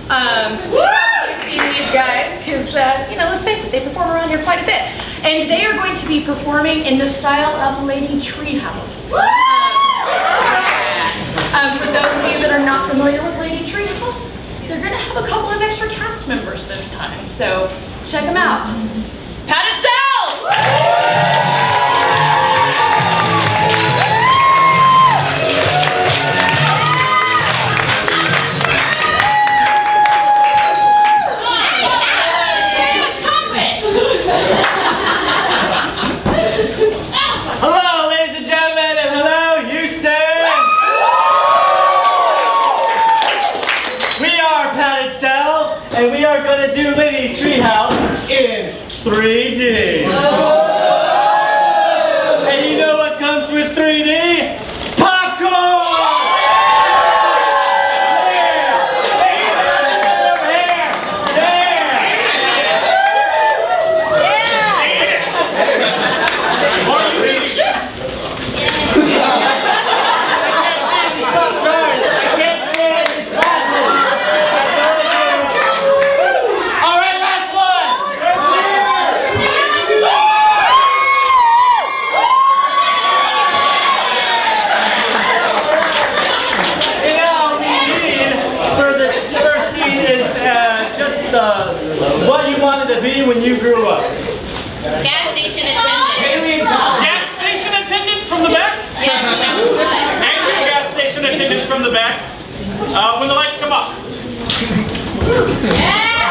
You've seen these guys, because, you know, let's face it, they perform around here quite a bit. And they are going to be performing in the style of Lady Treehouse. For those of you that are not familiar with Lady Treehouse, they're going to have a couple of extra cast members this time, so check them out. Padded Cell! Hello, ladies and gentlemen, and hello, Houston! We are Padded Cell, and we are going to do Lady Treehouse in 3D. And you know what comes with 3D? Popcorn! What you wanted to be when you grew up? Gas station attendant. Gas station attendant from the back? Yeah, that was right. Thank you, gas station attendant from the back. When the lights come up. Yeah!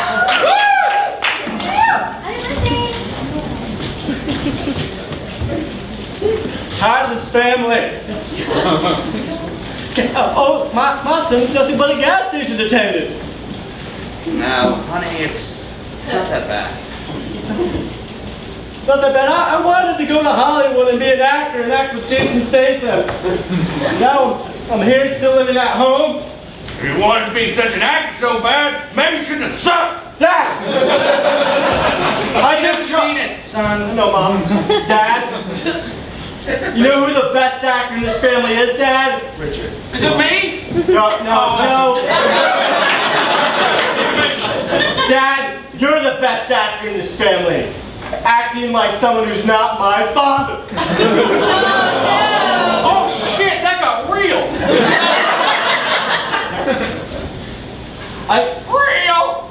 Tired of this family. Oh, my son's nothing but a gas station attendant. No, honey, it's not that bad. Not that bad. I wanted to go to Hollywood and be an actor and act with Jason Statham. Now I'm here still living at home. If you wanted to be such an actor so bad, maybe you shouldn't have sucked. Dad! I Just seen it, son. No, Mom. Dad? You know who the best actor in this family is, Dad? Richard. Is it me? No, Joe. Dad, you're the best actor in this family. Acting like someone who's not my father. Oh shit, that got real. Real?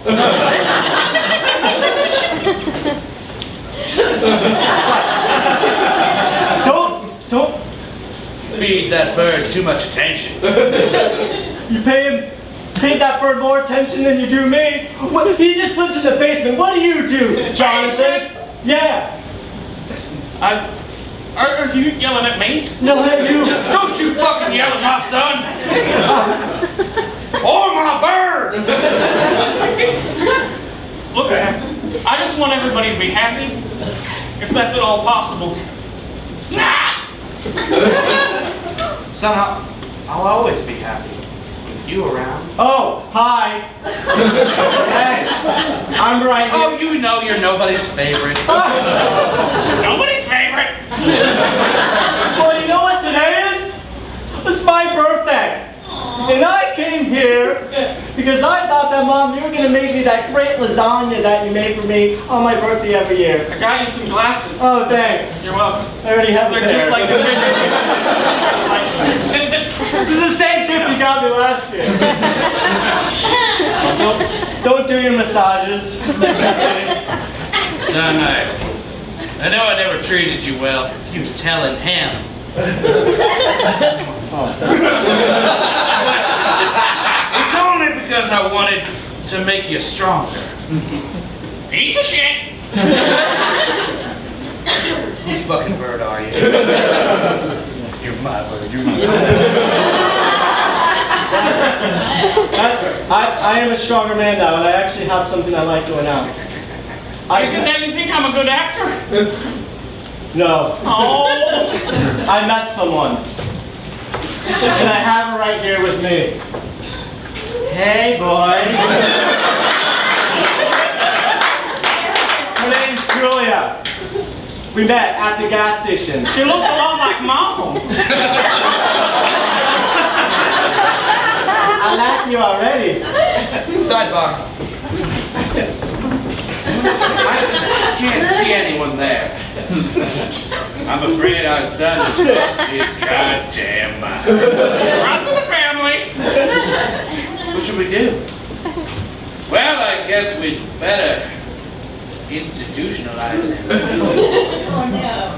Don't Feed that bird too much attention. you paid that bird more attention than you do me. What, he just lives in the basement. What do you do, Jonathan? Yeah. Are you yelling at me? No, at you. Don't you fucking yell at my son! Or my bird! Look, I just want everybody to be happy, if that's at all possible. Snap! Son, I'll always be happy with you around. Oh, hi. Hey, I'm right here. Oh, you know you're nobody's favorite. Nobody's favorite! Well, you know what today is? It's my birthday. And I came here because I thought that, Mom, you were going to make me that great lasagna that you made for me on my birthday every year. I got you some glasses. Oh, thanks. You're welcome. I already have a They're pair. just like This is the same gift you got me last year. Don't do your massages. Son, I know I never treated you well. You was telling him. It's only because I wanted to make you stronger. piece of shit! Whose fucking bird are you? You're my bird. You're my bird. I am a stronger man now, and I actually have something I like going on. Is it that you think I'm a good actor? No. Oh! I met someone. And I have her right here with me. Hey, boys. Her name's Julia. We met at the gas station. She looks a lot like Mom. I like you already. Sidebar. I can't see anyone there. I'm afraid our son is his goddamn mind. Run to the family. What should we do? Well, I guess we'd better institutionalize him. Oh no.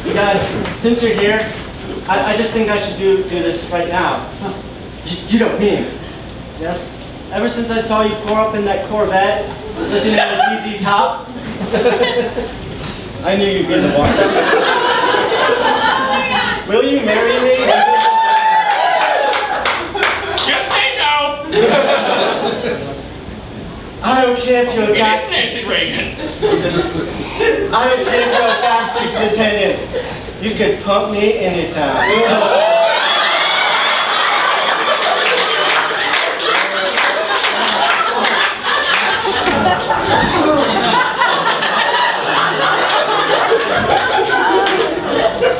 You guys, since you're here, I just think I should do this right now. You don't mean, yes? Ever since I saw you pour up in that Corvette, listening to ZZ Top, I knew you'd be the one. Will you marry me? Just say no. I don't care if you're a It gas is Nancy Reagan. I don't care if you're a gas station attendant. You could pump me anytime.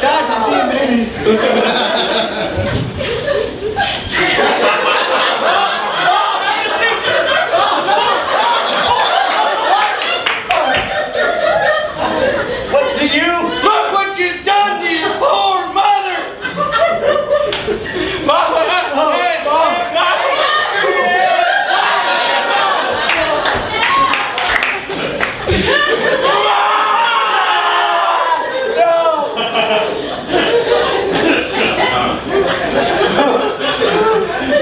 Guys, I'm being babies. What do you? Look what you've done to your poor mother!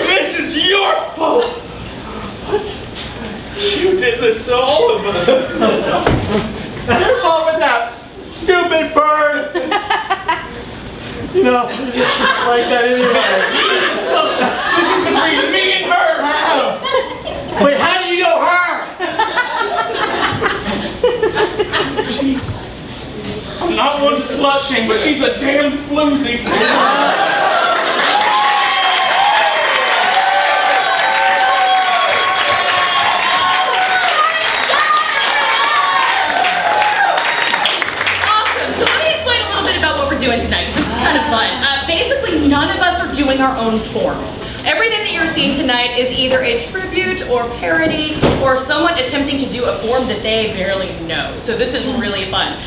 This is your fault. What? You did this to all of us. Your fault with that stupid bird. You know, like that anyway. This is between me and her. Wait, how do you know her? I'm not one to slut shame, but she's a damn floozy. Awesome. So let me explain a little bit about what we're doing tonight, because this is kind of fun. Basically, none of us are doing our own forms. Everything that you're seeing tonight is either a tribute or parody or someone attempting to do a form that they barely know. So this is really fun.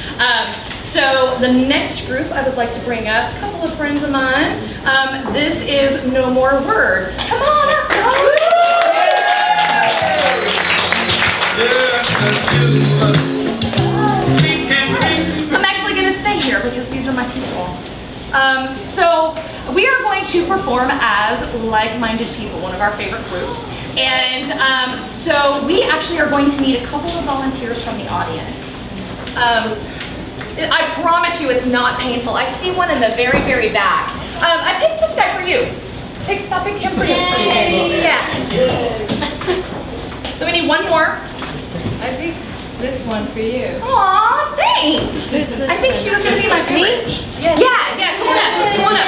So the next group I would like to bring up, a couple of friends of mine. This is No More Words. Come on up, guys. I'm actually going to stay here because these are my people. So we are going to perform as Like-Minded People, one of our favorite groups. And so we actually are going to need a couple of volunteers from the audience. I promise you it's not painful. I see one in the very, very back. I picked this guy for you. I picked him for you. Yay. Yeah. So we need one more. I think this one for you. Aw, thanks. I think she was going to be my favorite. Yeah, come on up, come on up.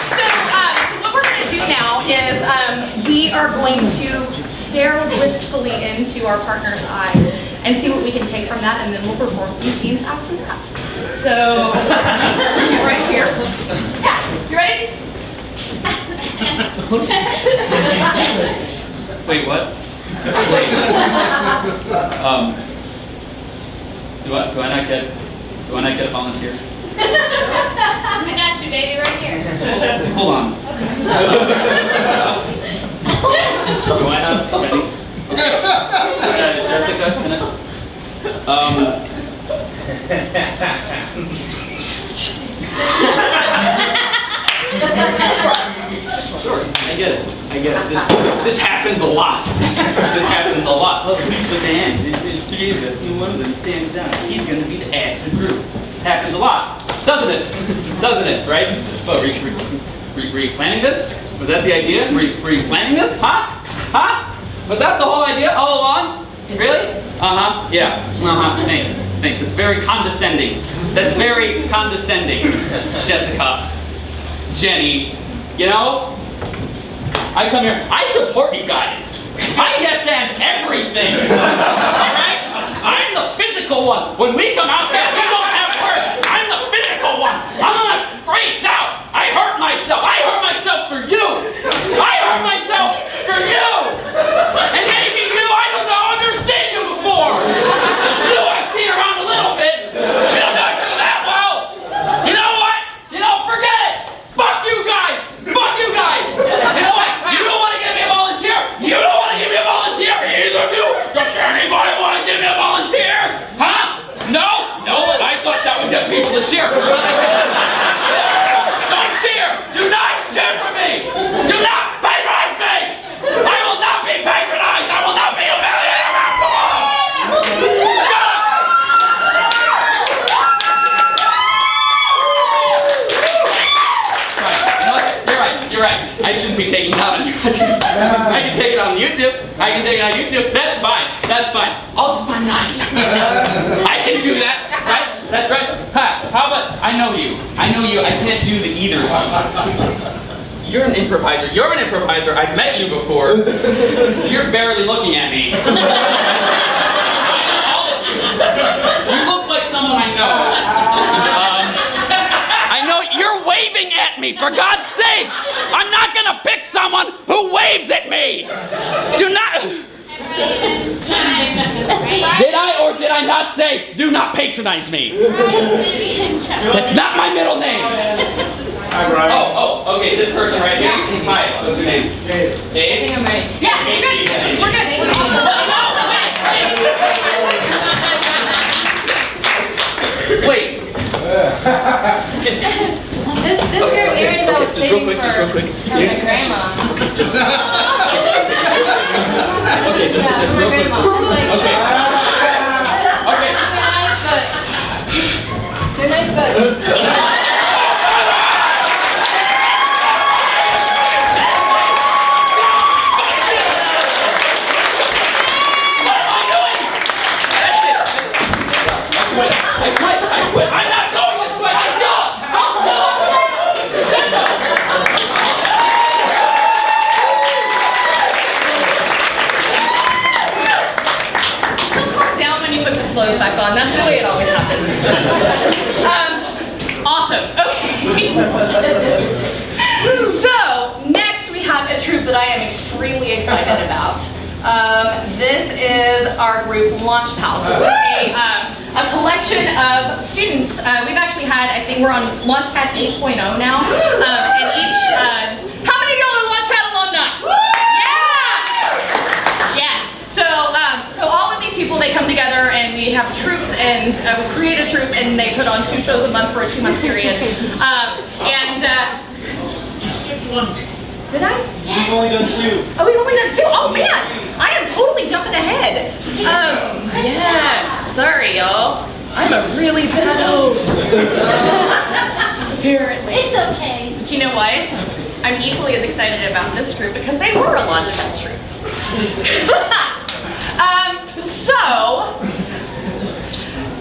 So what we're going to do now is we are going to stare wistfully into our partner's eyes and see what we can take from that, and then we'll perform some scenes after that. So, you right here. Yeah, you ready? Wait, what? Wait. Do I not get a volunteer? I got you, baby, right here. Hold on. Do I not? Ready? Jessica, can I? Sure, I get it. This happens a lot. This happens a lot. Look, who's the band? There's three of us, and one of them stands out. He's gonna be the ass of the group. This happens a lot, doesn't it? Doesn't it? Right? But were you planning this? Was that the idea? Were you planning this? Huh? Huh? Was that the whole idea all along? Really? Uh-huh. Yeah. Uh-huh. Thanks. It's very condescending. That's very condescending, Jessica. Jenny. You know? I come here. I support you guys. I yes and everything. Alright? I'm the physical one. When we come out there, we don't have words. I'm the physical one. I'm gonna myself. I hurt myself for you. I hurt myself for you. And maybe you, I don't know, I've never seen you before. You, I've seen around a little bit. You don't know do that well. You know what? You know, forget it. Fuck you guys. Fuck you guys. You know what? You don't want to give me a volunteer. You don't want to give me a volunteer. Either of you. Does anybody want to give me a volunteer? Huh? No? No? I thought that would get people to cheer. Don't cheer. Do not cheer for me. Do not patronize me. I will not be patronized. I will not be humiliated. Shut up. You're right. I shouldn't be taking it out on you. I can take it on YouTube. That's fine. I'll just find knives myself. I can do that, right? That's right. Ha, how about, I know you. I can't do the either one. You're an improviser. I've met you before. You're barely looking at me. I know all of you. You look like someone I know. I know you're waving at me, for God's sakes! I'm not gonna pick someone who waves at me! Do not... Did I or did I not say, do not patronize me? That's not my middle name. Oh, okay, this person right here. Hi, what's your name? Dave. Dave? I think I'm ready. Yeah, we're good. Wait. This pair of earrings I was just saving real quick. for my grandma. Okay, just real quick. Okay. They're nice, but I quit. I'm not going this way. I stop. Crescendo. Calm down when you put this clothes back on. That's the way it always happens. Awesome. Okay. So next we have a troupe that I am extremely excited about. This is our group Launchpals. This is a collection of students. We've actually had, I think we're on Launchpad 8.0 now, and each, how many of y'all are Launchpad alumni? Yeah! So all of these people, they come together and we have troops and we create a troupe and they put on 2 shows a month for a 2-month period. You skipped one. Did I? We've only done 2. Oh, we've only done 2? Oh man, I am totally jumping ahead. Yeah, sorry y'all. I'm a really bad host. Apparently. it's okay. But you know what? I'm equally as excited about this group because they were a Launchpad troupe. So,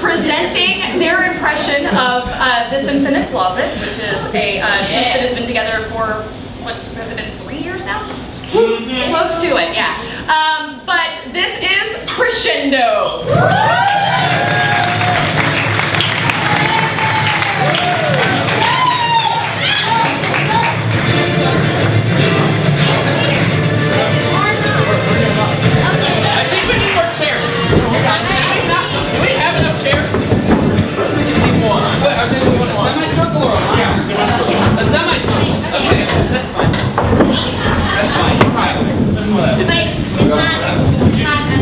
presenting their impression of This Infinite Closet, which is a troupe that has been together for, what, has it been 3 years now? Close to it, yeah. But this is Crescendo. I think we need more chairs. Do we have enough chairs? We just need one. What, are we want a semicircle or a line? A semicircle. Okay, that's fine. That's fine. All right. Wait, it's not a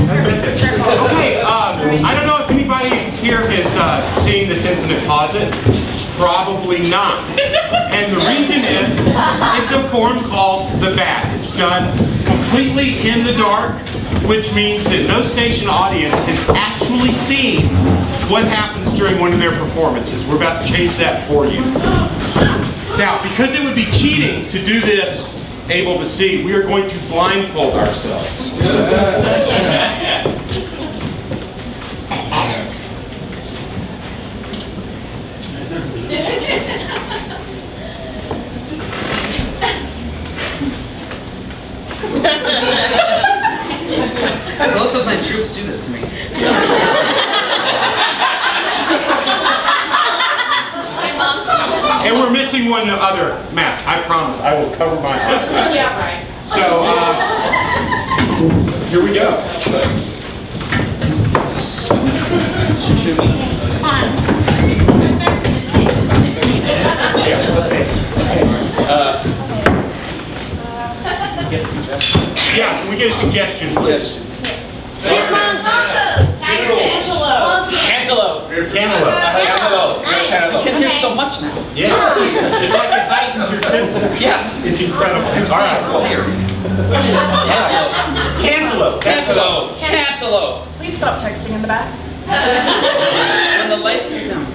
perfect circle. Okay, I don't know if anybody here has seen This Infinite Closet. Probably not. And the reason is, it's a form called the bat. It's done completely in the dark, which means that no station audience has actually seen what happens during one of their performances. We're about to change that for you. Now, because it would be cheating to do this able to see, we are going to blindfold ourselves. Both of my troops do this to me. My mom's And we're missing one other mask. I promise, I will cover my eyes. Yeah, right. So, here we go. Yeah, can we get a suggestion, please? Cantaloupe. Cantaloupe. You can hear so much now. Yeah. It's like it heightens your senses. Yes. It's incredible. I'm All right. here. Cantaloupe. Cantaloupe. Cantaloupe. Please stop texting in the back. When the lights go down.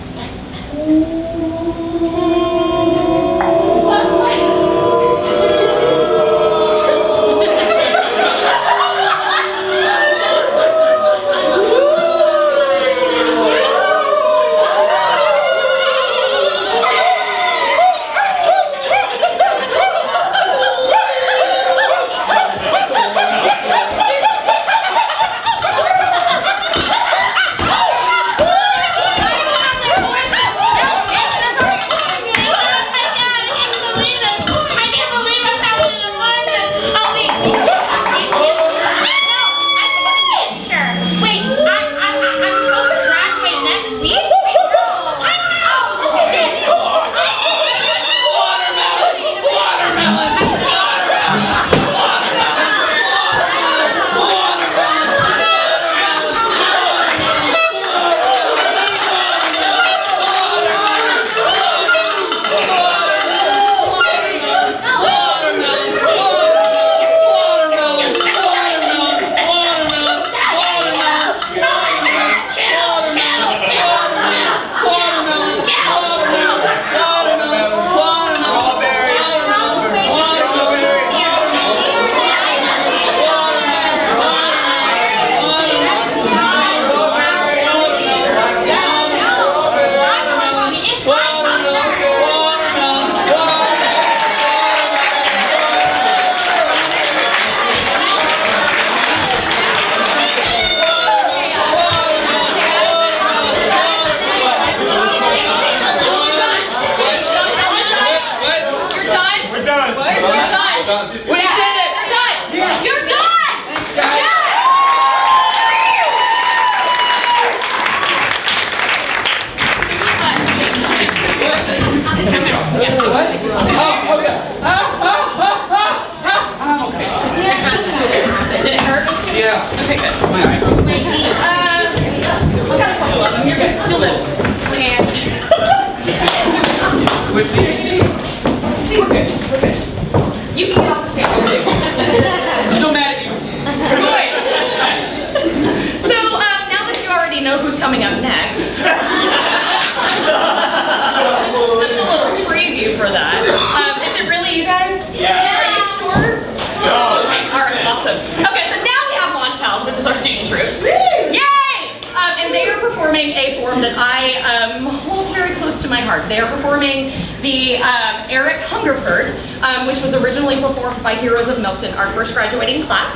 Which was originally performed by Heroes of Milkton, our first graduating class.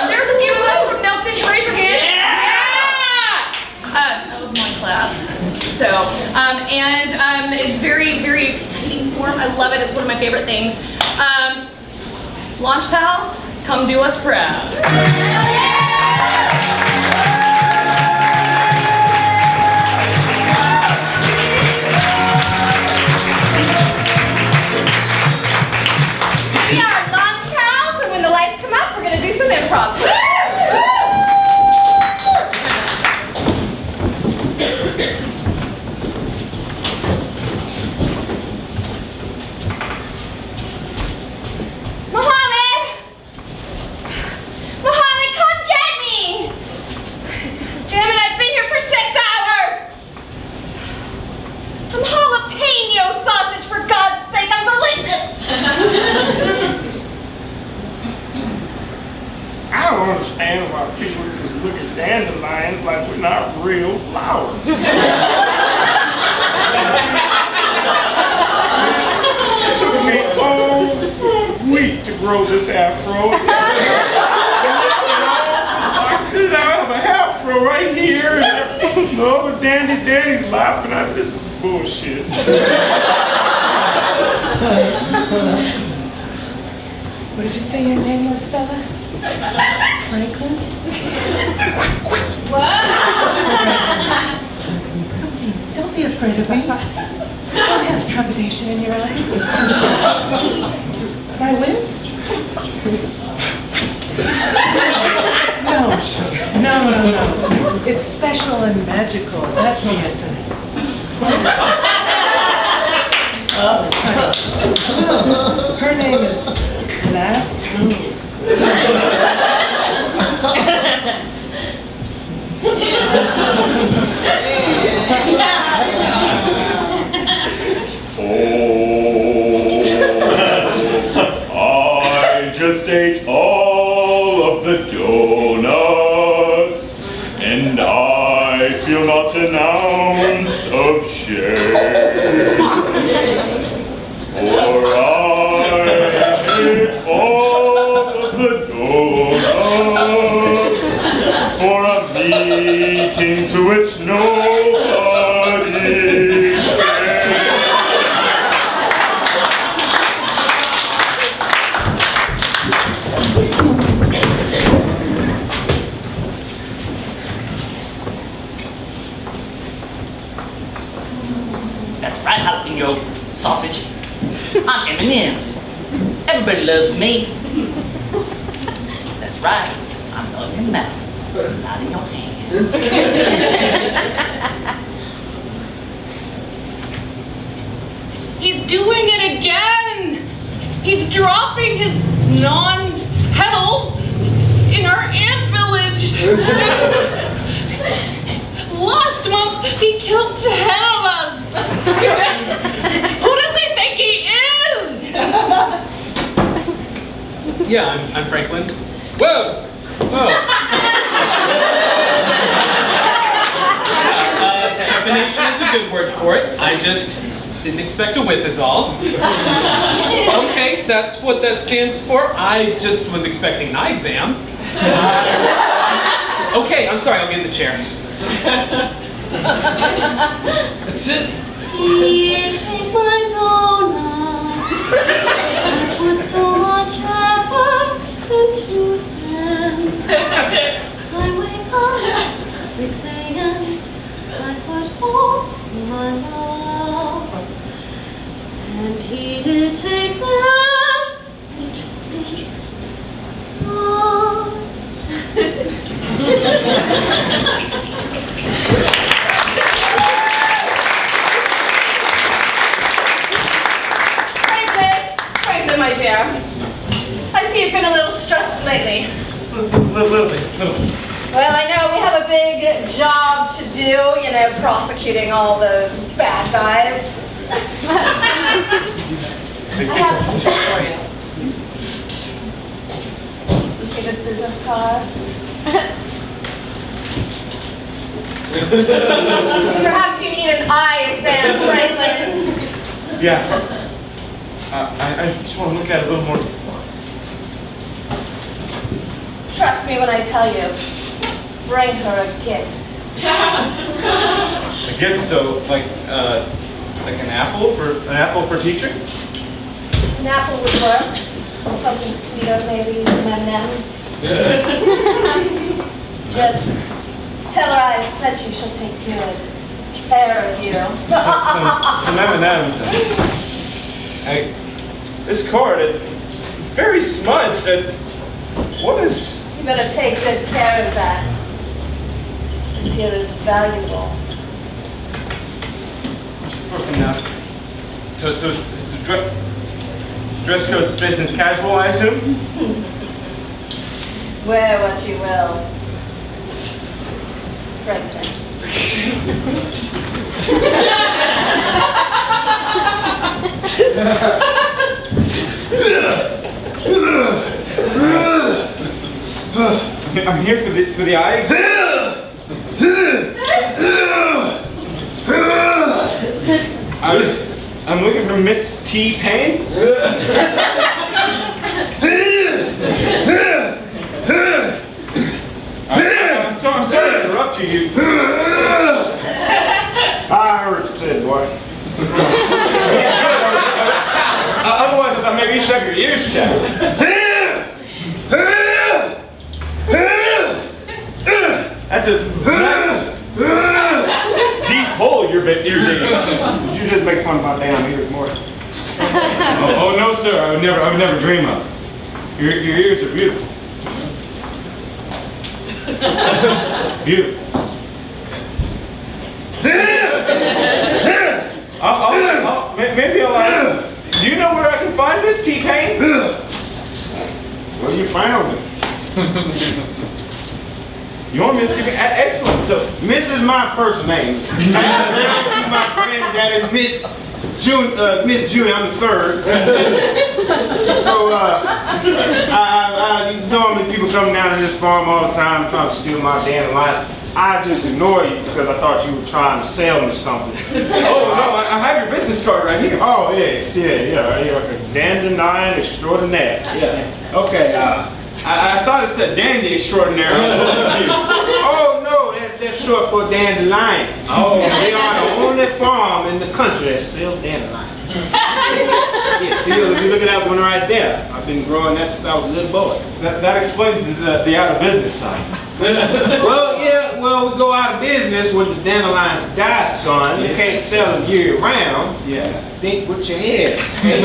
There's a few of us from Milkton. Raise your hands. Yeah! That was my class. So, a very, very exciting form. I love it. It's one of my favorite things. Launchpals, come do us proud. Improv. Mohammed, come get me! Damn it, I've been here for 6 hours! I'm jalapeno sausage, for God's sake, I'm delicious! I don't understand why people just look at dandelions like we're not real flowers. It took me all week to grow this afro. I have a afro right here, and the other dandy's laughing at this. bullshit. What did you say your name was, fella? Franklin? Don't be afraid of me. You don't have trepidation in your eyes. My whip? No, sugar. No. It's special and magical. That's the answer. Her name is Glass Moon. I just ate all of the donuts, and I feel not an ounce of shame. For I ate all of the donuts for a meeting to which nobody came. That's right, jalapeno sausage. I'm M&M's. Everybody loves me. That's right. I'm not in your mouth, not in your hands. He's doing it again! He's dropping his non-petals in our ant village! Last month, he killed 10 of us! Who does he think he is? Yeah, I'm Franklin. Whoa! Trepidation is a good word for it. I just didn't expect a whip is all. Okay, that's what that stands for. I just was expecting an eye exam. Okay, I'm sorry, I'll get in the chair. That's it. He ate my donuts. I put so much effort into them. I wake up 6 a.m. I put all my love, and he did take them into his soul. Franklin, my dear. I see you've been a little stressed lately. Little. Well, I know we have a big job to do, you know, prosecuting all those bad guys. I have something for you. You see this business card? Perhaps you need an eye exam, Franklin. Yeah. I just want to look at it a little more. Trust me when I tell you. Bring her a gift. A gift, so like an apple for teacher? An apple would work. Something sweeter, maybe some M&Ms. Just tell her I said you. She'll take good care of you. Some M&Ms. This card, it's very smudged. What is? You better take good care of that. This here is valuable. Of course I'm not. So it's a dress code business casual, I assume? Wear what you will. Franklin. I'm here for the eye exam. I'm looking for Miss T. Payne. I'm sorry to interrupt you. I heard what you said, boy. ears checked. That's a nice deep hole you're digging. Did you just make fun of my damn ears more? Oh no, sir. I would never dream of. Your ears are beautiful. Beautiful. Maybe I'll ask. Do you know where I can find Miss T-Pain? Well, you found it. You're Miss T-Pain? Excellent. So, Miss is my first name. My granddaddy, Miss June. I'm the third. So, normally people come down to this farm all the time trying to steal my dandelions. I just ignore you because I thought you were trying to sell me something. oh no, I have your business card right here. Oh yes, yeah. Dandelion extraordinaire. Yeah. Okay. I thought it said dandy extraordinaire. I was a little confused. Oh no, that's short for dandelions. Oh. They are the only farm in the country that sells dandelions. Yeah, see, if you look at that one right there, I've been growing that since I was a little boy. That explains the out of business sign. Well, we go out of business when the dandelions die, son. You can't sell them year round. Yeah. Think with your head. And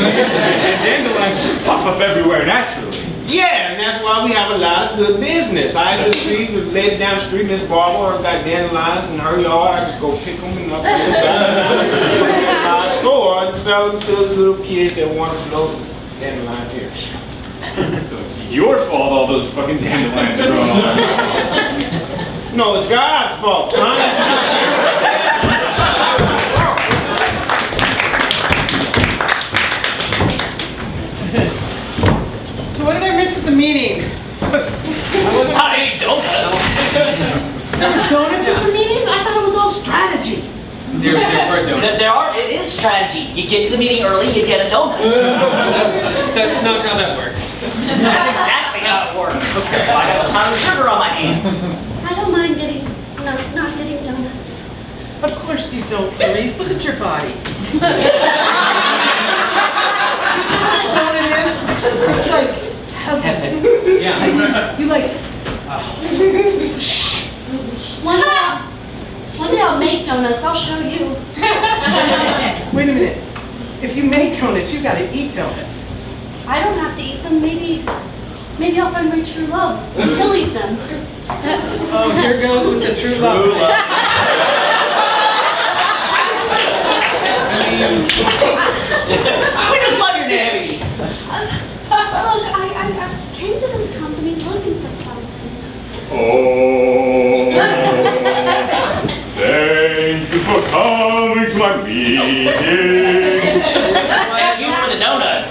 dandelions just pop up everywhere naturally. Yeah, and that's why we have a lot of good business. I just see the lady down the street, Miss Barbara, got dandelions in her yard. I just go pick them and up in the store and sell them to the little kids that want to blow dandelion here. So it's your fault all those fucking dandelions are growing on. No, it's God's fault, son. So what did I miss at the meeting? Not any donuts. There was donuts at the meeting? I thought it was all strategy. There were donuts. It is strategy. You get to the meeting early, you get a donut. That's not how that works. That's exactly how it works. Okay. That's why I got a pound of sugar on my hands. I don't mind not getting donuts. Of course you don't, Clarice. Look at your body. You know what a donut is? It's like heaven. Yeah. You like... One day I'll make donuts. I'll show you. Wait a minute. If you make donuts, you gotta eat donuts. I don't have to eat them. Maybe I'll find my true love. He'll eat them. Oh, here goes with the true love. We just love your naivety. Look, I came to this company looking for something. Oh, thank you for coming to my meeting. Thank you for the donut.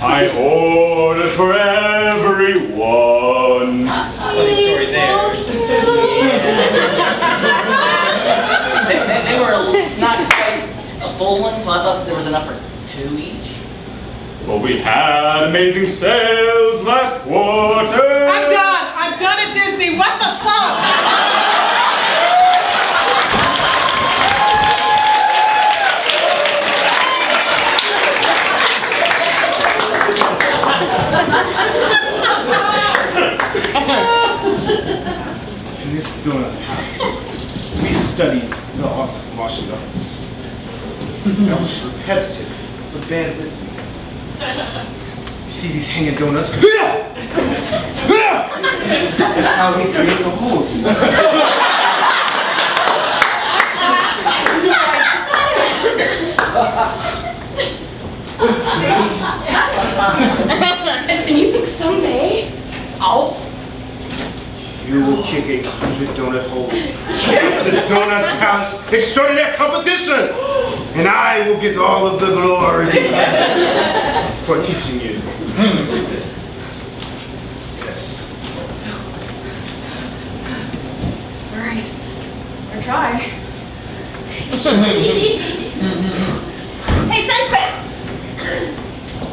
I ordered for everyone. Funny story there. They were not quite a full one, so I thought there was enough for 2 each. Well, we had amazing sales last quarter. I'm done at Disney. What the fuck? In this donut house, we studied the art of martial arts. That was repetitive, but bear with me. You see these hanging donuts? That's how we create the holes in this. And you think someday You will kick 100 donut holes at the Donut Palace Extraordinary Competition, and I will get all of the glory for teaching you. Yes. all right, or try. Hey, Sensei!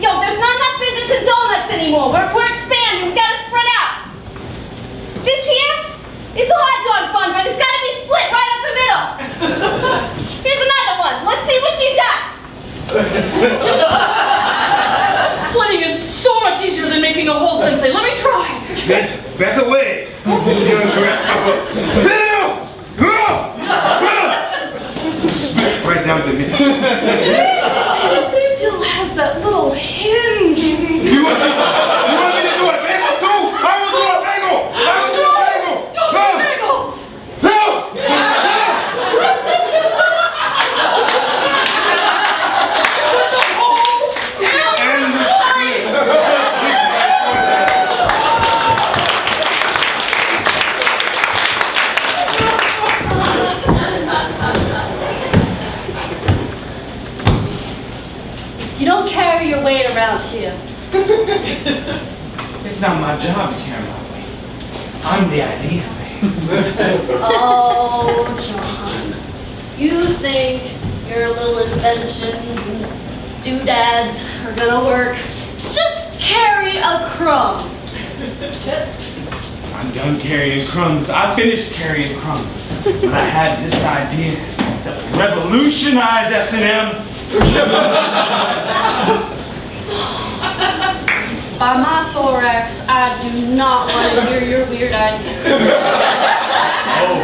Yo, there's not enough business in donuts anymore. We're expanding. We gotta spread out. This here, it's a hot dog bun, but it's gotta be split right up the middle. Here's another one. Let's see what you got. Splitting a hole, Sensei. Let me try. Back away, young grasshopper. Spit right down the middle. And it still has that little hinge. You want me to do a bagel too? I will do a bagel. I will do a bagel. Don't do a bagel. No. Put the hole in the slice. You don't carry your weight around here. It's not my job to carry my weight. I'm the idea, man. Oh, John. You think your little inventions and doodads are gonna work? Just carry a crumb. I'm done carrying crumbs. I finished carrying crumbs. But I had this idea that would revolutionize S&M. By my thorax, I do not want to hear your weird idea. Oh.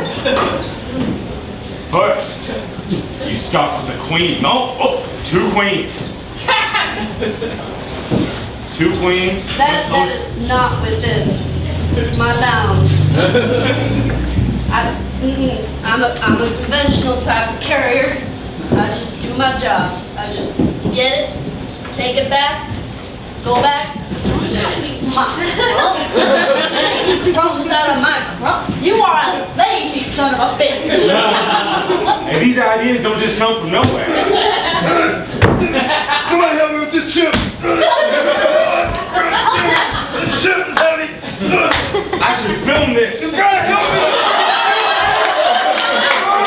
First, you start with the queen. No, 2 queens. 2 queens. That is not within my bounds. I'm a conventional type of carrier. I just do my job. I just get it, take it back, go back. Crumbs out of my crumb. You are a lazy son of a bitch. And these ideas don't just come from nowhere. Somebody help me with this chip. The chip is heavy. I should film this. You gotta help me.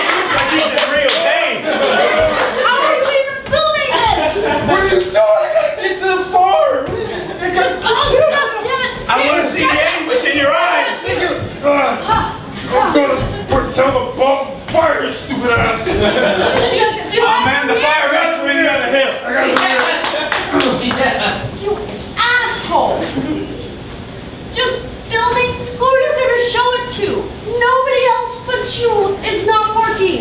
He looks like he's in real pain. How are you even filming this? What are you doing? I gotta get to the farm. I want to see the anguish in your eyes. I'm gonna tell the boss fire your stupid ass. Oh man, the fire guts are in the other hill. I gotta You asshole! Just filming? Who are you gonna show it to? Nobody else but you is not working.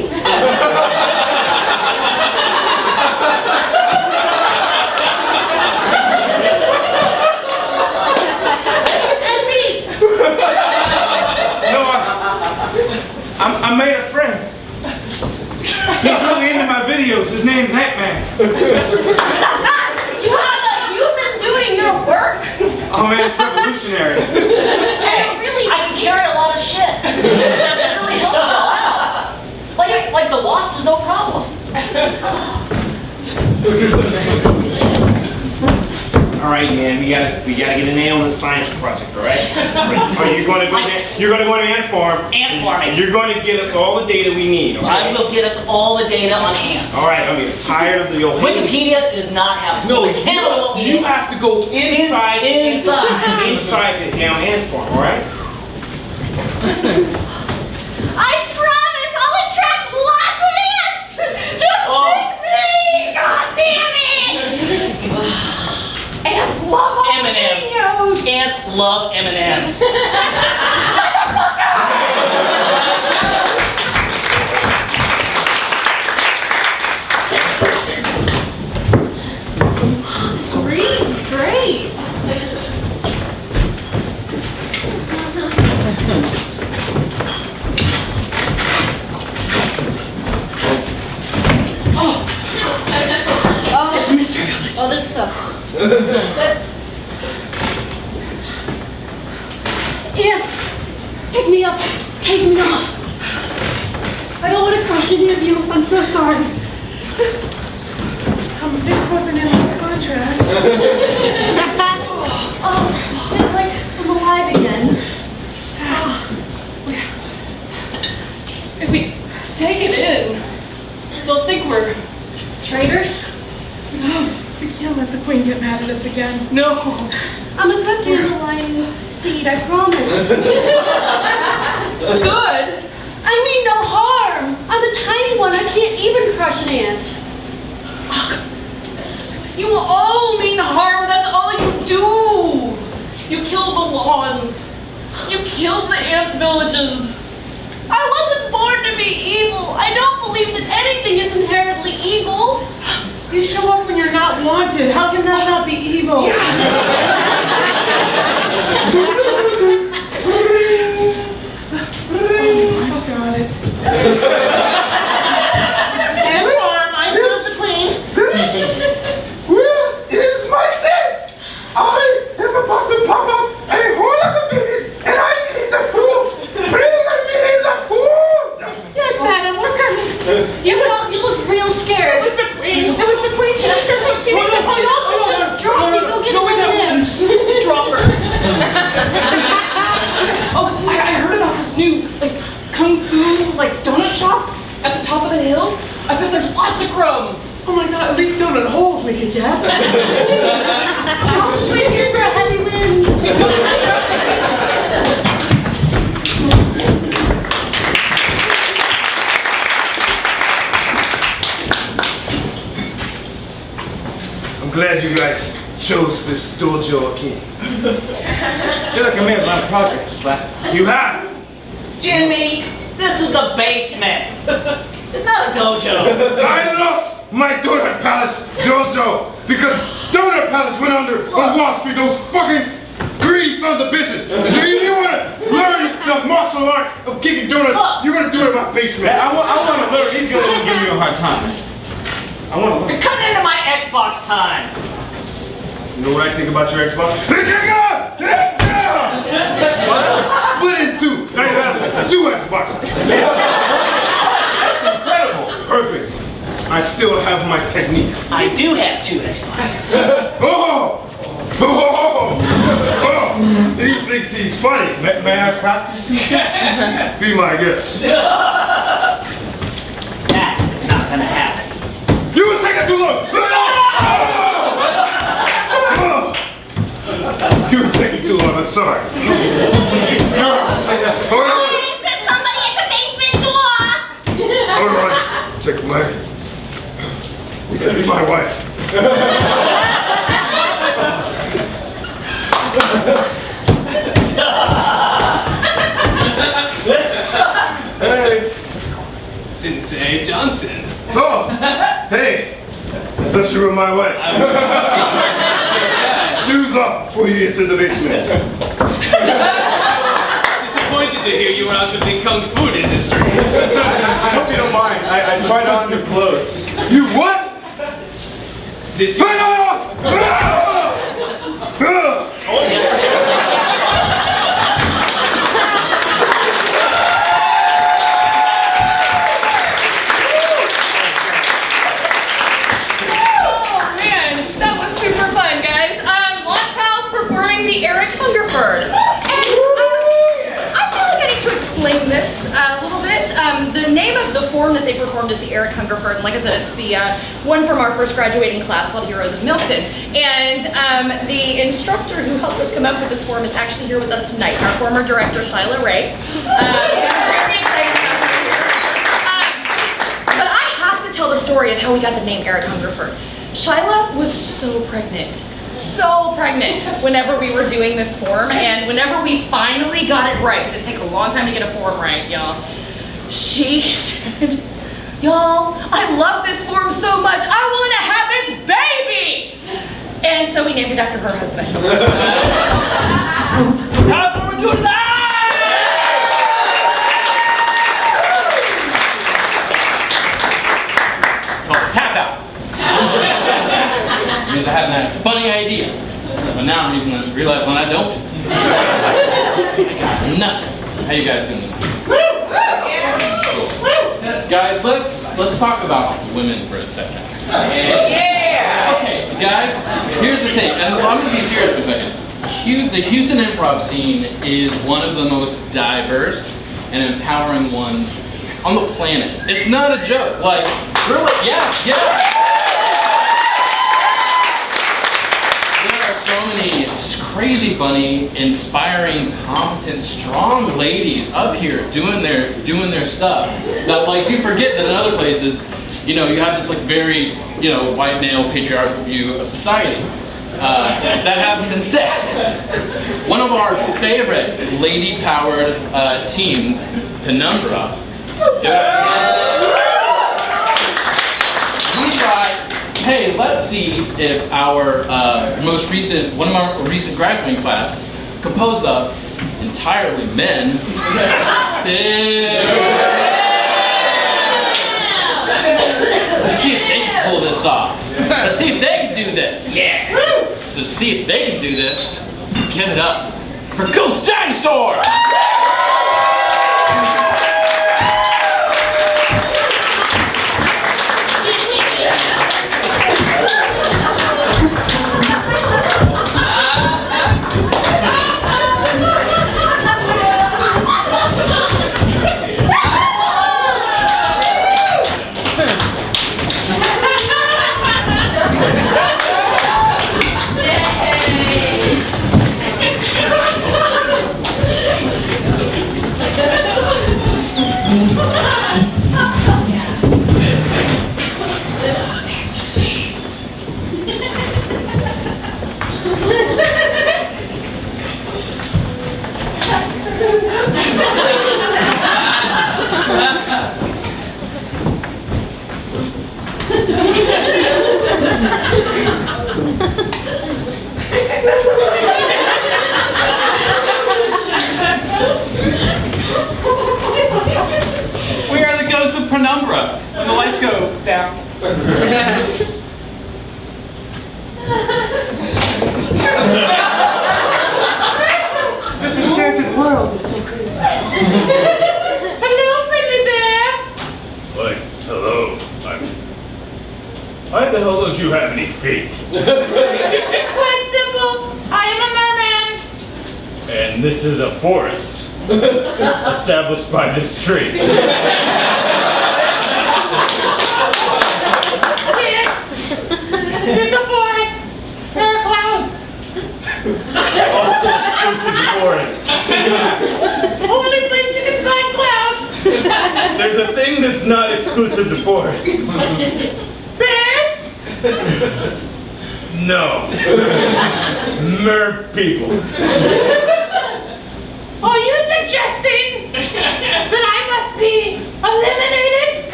And me. No, I made a friend. He's really into my videos. His name's Ant-Man. You have a human doing your work? Oh man, it's revolutionary. And really, I can carry a lot of shit. It really helps y'all out. Like the wasp is no problem. All right, man. We gotta get a name on the science project. All right. Are you going to go? You're going to go to ant farm. Ant farming. You're going to get us all the data we need. Okay? I will get us all the data on ants. All right. I'm tired of the old. Wikipedia is not having. No, you have to go inside. Inside the damn ant farm. All right. I promise I'll attract lots of ants! Just pick me! God damn it! ants love all M&Ms. videos. Ants love M&Ms. This breeze is great. Oh, this sucks. Ants, pick me up, take me off. I don't want to crush any of you. I'm so sorry. This wasn't in my contract. Oh, it's like I'm alive again. If we take it in, they'll think we're traitors. No, we can't let the queen get mad at us again. No, I'm a good dandelion seed, I promise. Good? I mean no harm. I'm a tiny one. I can't even crush an ant. You all mean harm. That's all you do. You kill the lawns. You killed the ant villages. I wasn't born to be evil. I don't believe that anything is inherently evil. You show up when you're not wanted. How can that not be evil? I've got it. And farm, I serve the queen. Where is my sense? I am about to pop out a whole lot of babies, and I need the food. Bring me the food. Yes, madam, we're coming. You look real scared. It was the queen. It was the queen. She left her food. She needs to Oh, y'all should just drop me. Go get him. Just drop her. Oh, I heard about this new, like, kung fu, like, donut shop at the top of the hill. I bet there's lots of crumbs. Oh my god, at least donut holes we could get. I'll just wait here for a heavy wind. I'm glad you guys chose this dojo again. I feel like I made a lot of progress this last time. You have? Jimmy, this is the basement. It's not a dojo. I lost my Donut Palace dojo because Donut Palace went under on Wall Street, those fucking greedy sons of bitches. So if you want to learn the martial art of kicking donuts, you're going to do it in my basement. I want to learn. He's going to give you a hard time. I want to learn. You're cutting into my Xbox time. You know what I think about your Xbox? Split in two. Now you have 2 Xboxes. That's incredible. Perfect. I still have my technique. I do have 2 Xboxes. Oh! He thinks he's funny. May I practice? Be my guest. That is not gonna happen. You were taking too long! You were taking too long, I'm sorry. Is there somebody at the basement door? Alright, take my... You gotta be my wife. Hey. Sensei Johnson. Oh, hey. I thought you were my wife. Shoes off before you get to the basement. Disappointed to hear you were out of the kung fu industry. I hope you don't mind. I tried on your clothes. You what? This the Eric Hungerford. And I feel like I need to explain this a little bit. The name of the form that they performed is the Eric Hungerford. And like I said, it's the one from our first graduating class called Heroes of Milkton. And the instructor who helped us come up with this form is actually here with us tonight, our former director, Shyla Ray. Really excited to have her here. But I have to tell the story of how we got the name Eric Hungerford. Shyla was so pregnant whenever we were doing this form, and whenever we finally got it right, because it takes a long time to get a form right, y'all, she said, y'all, I love this form so much, I want to have its baby! And so we named it after her husband. Have her with your life! Called tap out. Means I have a funny idea, but now I'm realizing when I don't. I got nothing. How you guys doing tonight? Guys, let's talk about women for a second. Yeah! Okay, guys, here's the thing, and I'm gonna be serious for a second. The Houston improv scene is one of the most diverse and empowering ones on the planet. It's not a joke. Like, really, yeah. So many crazy funny, inspiring, competent, strong ladies up here doing their stuff that like you forget that in other places, you know, you have this like very, you know, white male patriarchal view of society. that having been said, one of our favorite lady-powered teams, Penumbra, we thought, hey, let's see if our one of our recent graduating class, composed of entirely men, let's see if they can pull this off. Let's see if they can do this. Yeah. So to see if they can do this, give it up for Ghost Dinosaur! We are the ghosts of Penumbra when the lights go down. This enchanted world is so crazy. Hello, friendly bear. Like, hello, why the hell don't you have any feet? It's quite simple. I am a merman. And this is a forest established by this tree. Yes. It's a forest. There are clouds. Also exclusive to forest. Only place you can find clouds. There's a thing that's not exclusive to forests. Bears? No. Mer people. Are you suggesting that I must be eliminated?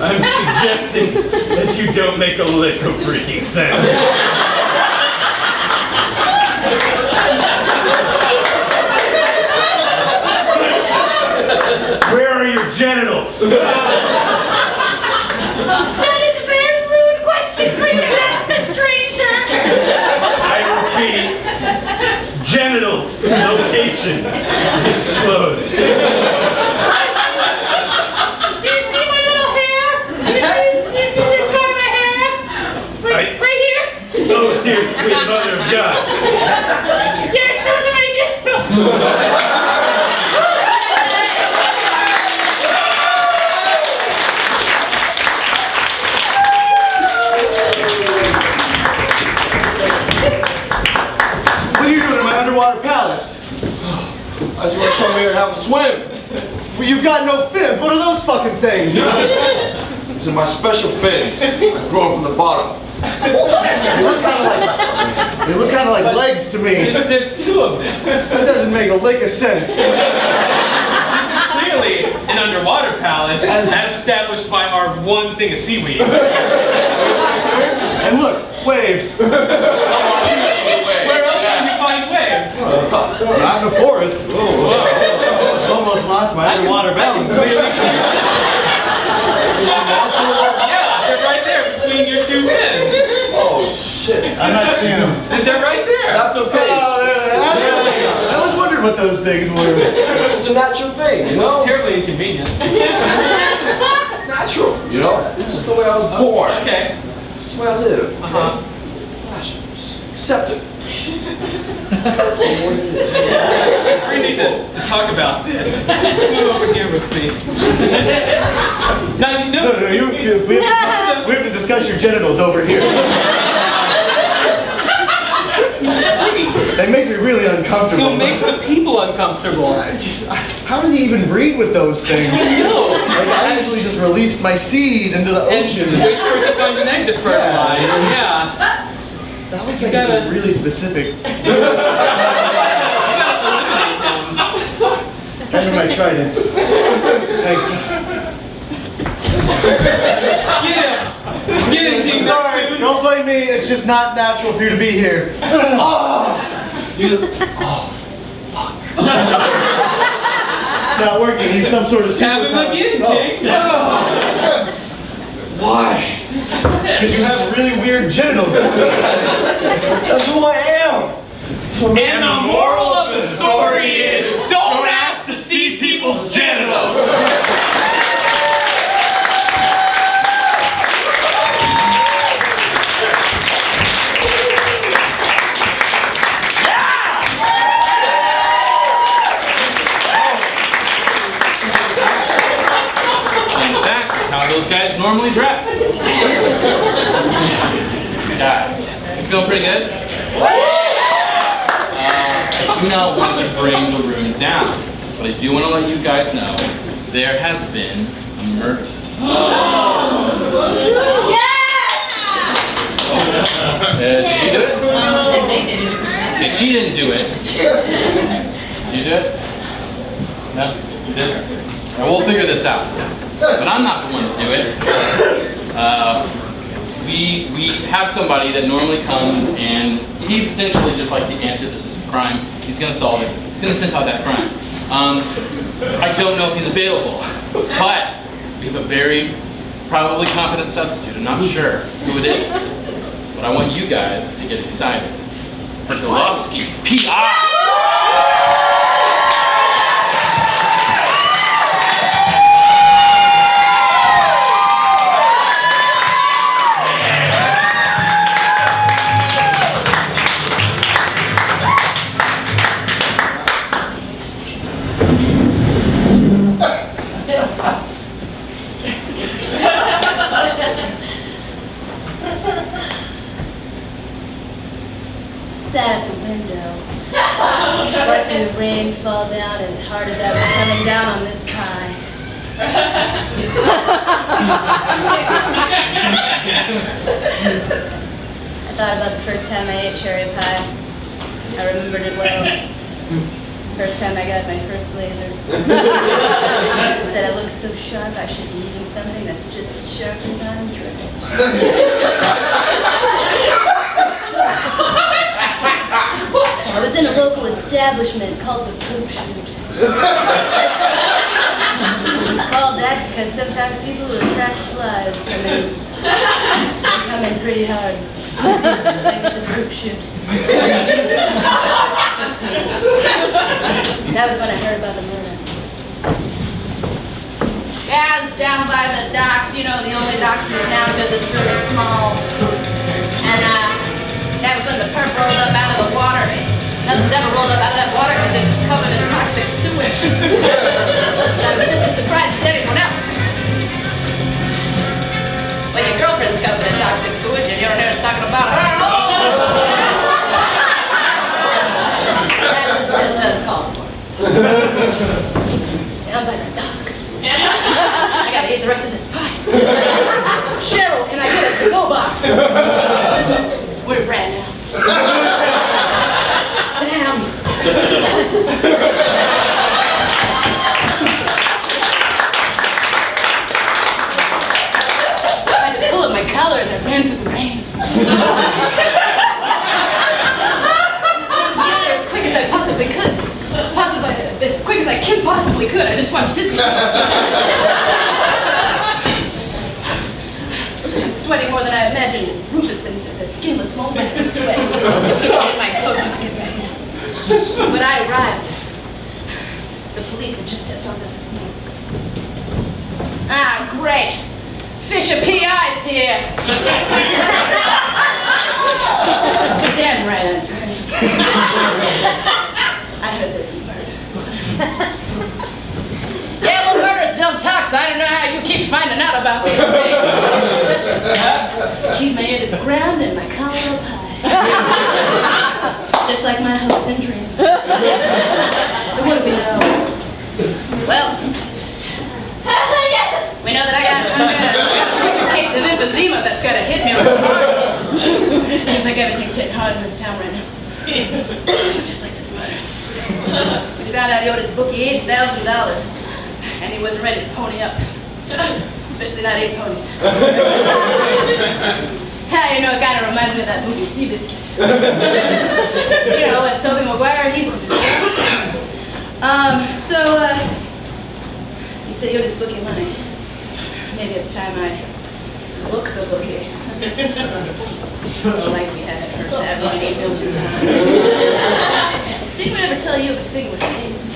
I'm suggesting that you don't make a lick of freaking sense. Where are your genitals? That is a very rude question for you to ask a stranger. I repeat, genitals, location, disclose. Do you see my little hair? Do you see this part of my hair? Right here? Oh dear sweet mother of God. Yes, those are my genitals. What are you doing in my underwater palace? I just want to come here and have a swim. Well, you've got no fins. What are those fucking things? These are my special fins. I grew them from the bottom. They look kind of like legs to me. There's two of them. That doesn't make a lick of sense. This is clearly an underwater palace, as established by our one thing of seaweed. And look, waves. Where else can we find waves? Not in the forest. Almost lost my underwater balance. Yeah, they're right there between your two fins. Oh shit. I'm not seeing them. They're right there. That's okay. I was wondering what those things were. It's a natural thing, you know? It's terribly inconvenient. Natural, you know? It's just the way I was born. Okay. It's the way I live. Uh-huh. Flash, just accept it. We need to talk about this. Scoot over here with me. Now, you know, We have to discuss your genitals over here. They make me really uncomfortable. you'll make the people uncomfortable. How does he even breed with those things? No. Like, I usually just release my seed into the ocean. And wait for it to find an egg to fertilize. Yeah. That looks You like gotta- it's really specific. You gotta eliminate them. I need my trident. Thanks. Get in, King Sorry, Neptune. don't blame me. It's just not natural for you to be here. It's not working. He's some sort of Stab him superpower. again, King. Why? Because you have really weird genitals. That's who I am. And the moral of the story is, don't ask to see people's genitals. In fact, that's how those guys normally dress. Guys, you feel pretty good? I do not want to bring the room down, but I do want to let you guys know there has been a murder. Did you do it? Okay, she didn't do it. Did you do it? No? You did? All right, we'll figure this out. But I'm not the one to do it. We have somebody that normally comes, and he's essentially just like the antithesis of crime. He's going to solve it. He's going to sniff out that crime. I don't know if he's available, but we have a very probably competent substitute. I'm not sure who it is, but I want you guys to get excited for Gawloski, P.I. Sat at the window, watching the rain fall down as hard as I was coming down on this pie. I thought about the first time I ate cherry pie. I remembered it well. It's the first time I got my first blazer. I said I looked so sharp I should be eating something that's just as sharp as I'm dressed. I was in a local establishment called the Poop Shoot. It was called that because sometimes people who attract flies come in pretty hard. Like it's a poop shoot. That was when I heard about the murder. Yeah, it's down by the docks, you know, the only docks in town because it's really small. And that was when the perp rolled up out of the water. Nothing's ever rolled up out of that water because it's covered in toxic sewage. That was just as surprised as anyone else. Well, your girlfriend's covered in toxic sewage and you don't hear us talking about her. That was just uncalled for. Down by the docks. I gotta eat the rest of this pie. Cheryl, can I get a to-go box? We ran out. Damn. I had to pull up my collar as I ran through the rain. As quick as I possibly could. As quick as I possibly could. I just watched Disney. I'm sweating more than I imagined. Rufus, the skinless mole man, would sweat. If he hit my coat pocket right now. When I arrived, the police had just stepped onto the scene. Ah, great. Fisher P.I.'s here. Damn right. I heard there'd be murder. Yeah, well, murders don't talk, so I don't know how you keep finding out about these things. Keep my ear to the ground and my collar up high. Just like my hopes and dreams. So what do we know? Well, yes. We know that I got a future case of emphysema that's gonna hit me on the heart. It seems like everything's hitting hard in this town right now. Just like this murder. We found out he owed his bookie $8,000, and he wasn't ready to pony up. Especially not 8 ponies. You know, it kind of reminds me of that movie Seabiscuit. You know, with Tobey Maguire, he's he said he owed his bookie money. Maybe it's time I look the bookie. Like we haven't heard that one 8 million times. Didn't we ever tell you of a thing with AIDS?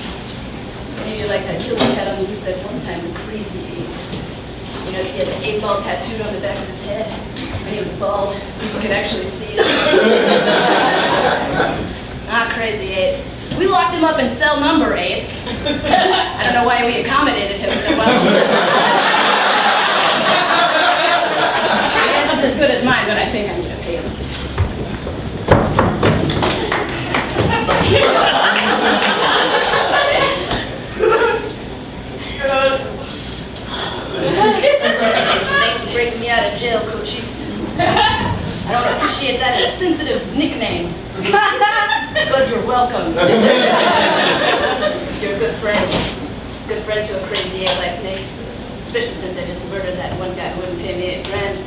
Maybe like that killer we had on the loose that one time, the crazy AIDS. You know, he had an 8-ball tattooed on the back of his head, and he was bald, so you could actually see it. Crazy 8. We locked him up in cell number 8. I don't know why we accommodated him so well. I guess it's as good as mine, but I think I need to pay him. Thanks for breaking me out of jail, Cochise. I don't appreciate that insensitive nickname. But you're welcome. You're a good friend. Good friend to a crazy 8 like me. Especially since I just murdered that one guy who wouldn't pay me $8 grand.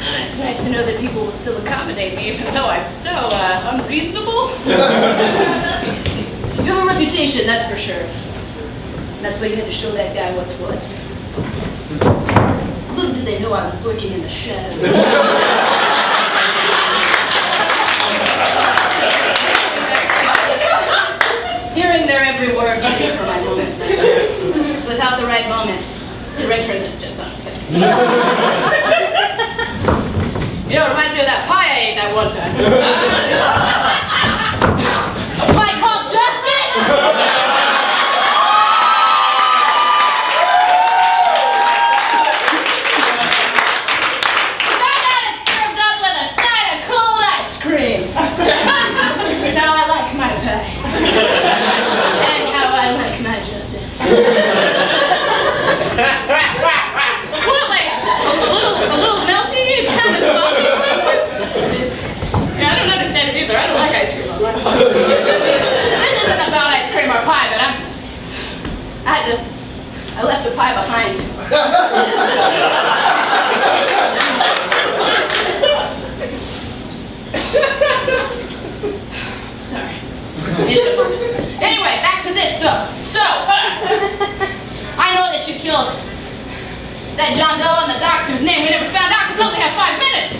It's nice to know that people will still accommodate me even though I'm so unreasonable. You have a reputation, that's for sure. That's why you had to show that guy what's what. Little did they know I was lurking in the shadows. Hearing their every word, waiting for my moment. Because without the right moment, your entrance is just unfit. You know, it reminds me of that pie I ate that one time. A pie called Justice! Found out it's served up with a side of cold ice cream. That's how I like my pie. And how I like my justice. What, like, a little melty, kind of salty places? Yeah, I don't understand it either. I don't like ice cream on my pie. This isn't about ice cream or pie, but I left the pie behind. Sorry. Anyway, back to this though. So, I know that you killed that John Doe on the docks whose name we never found out because we only had 5 minutes.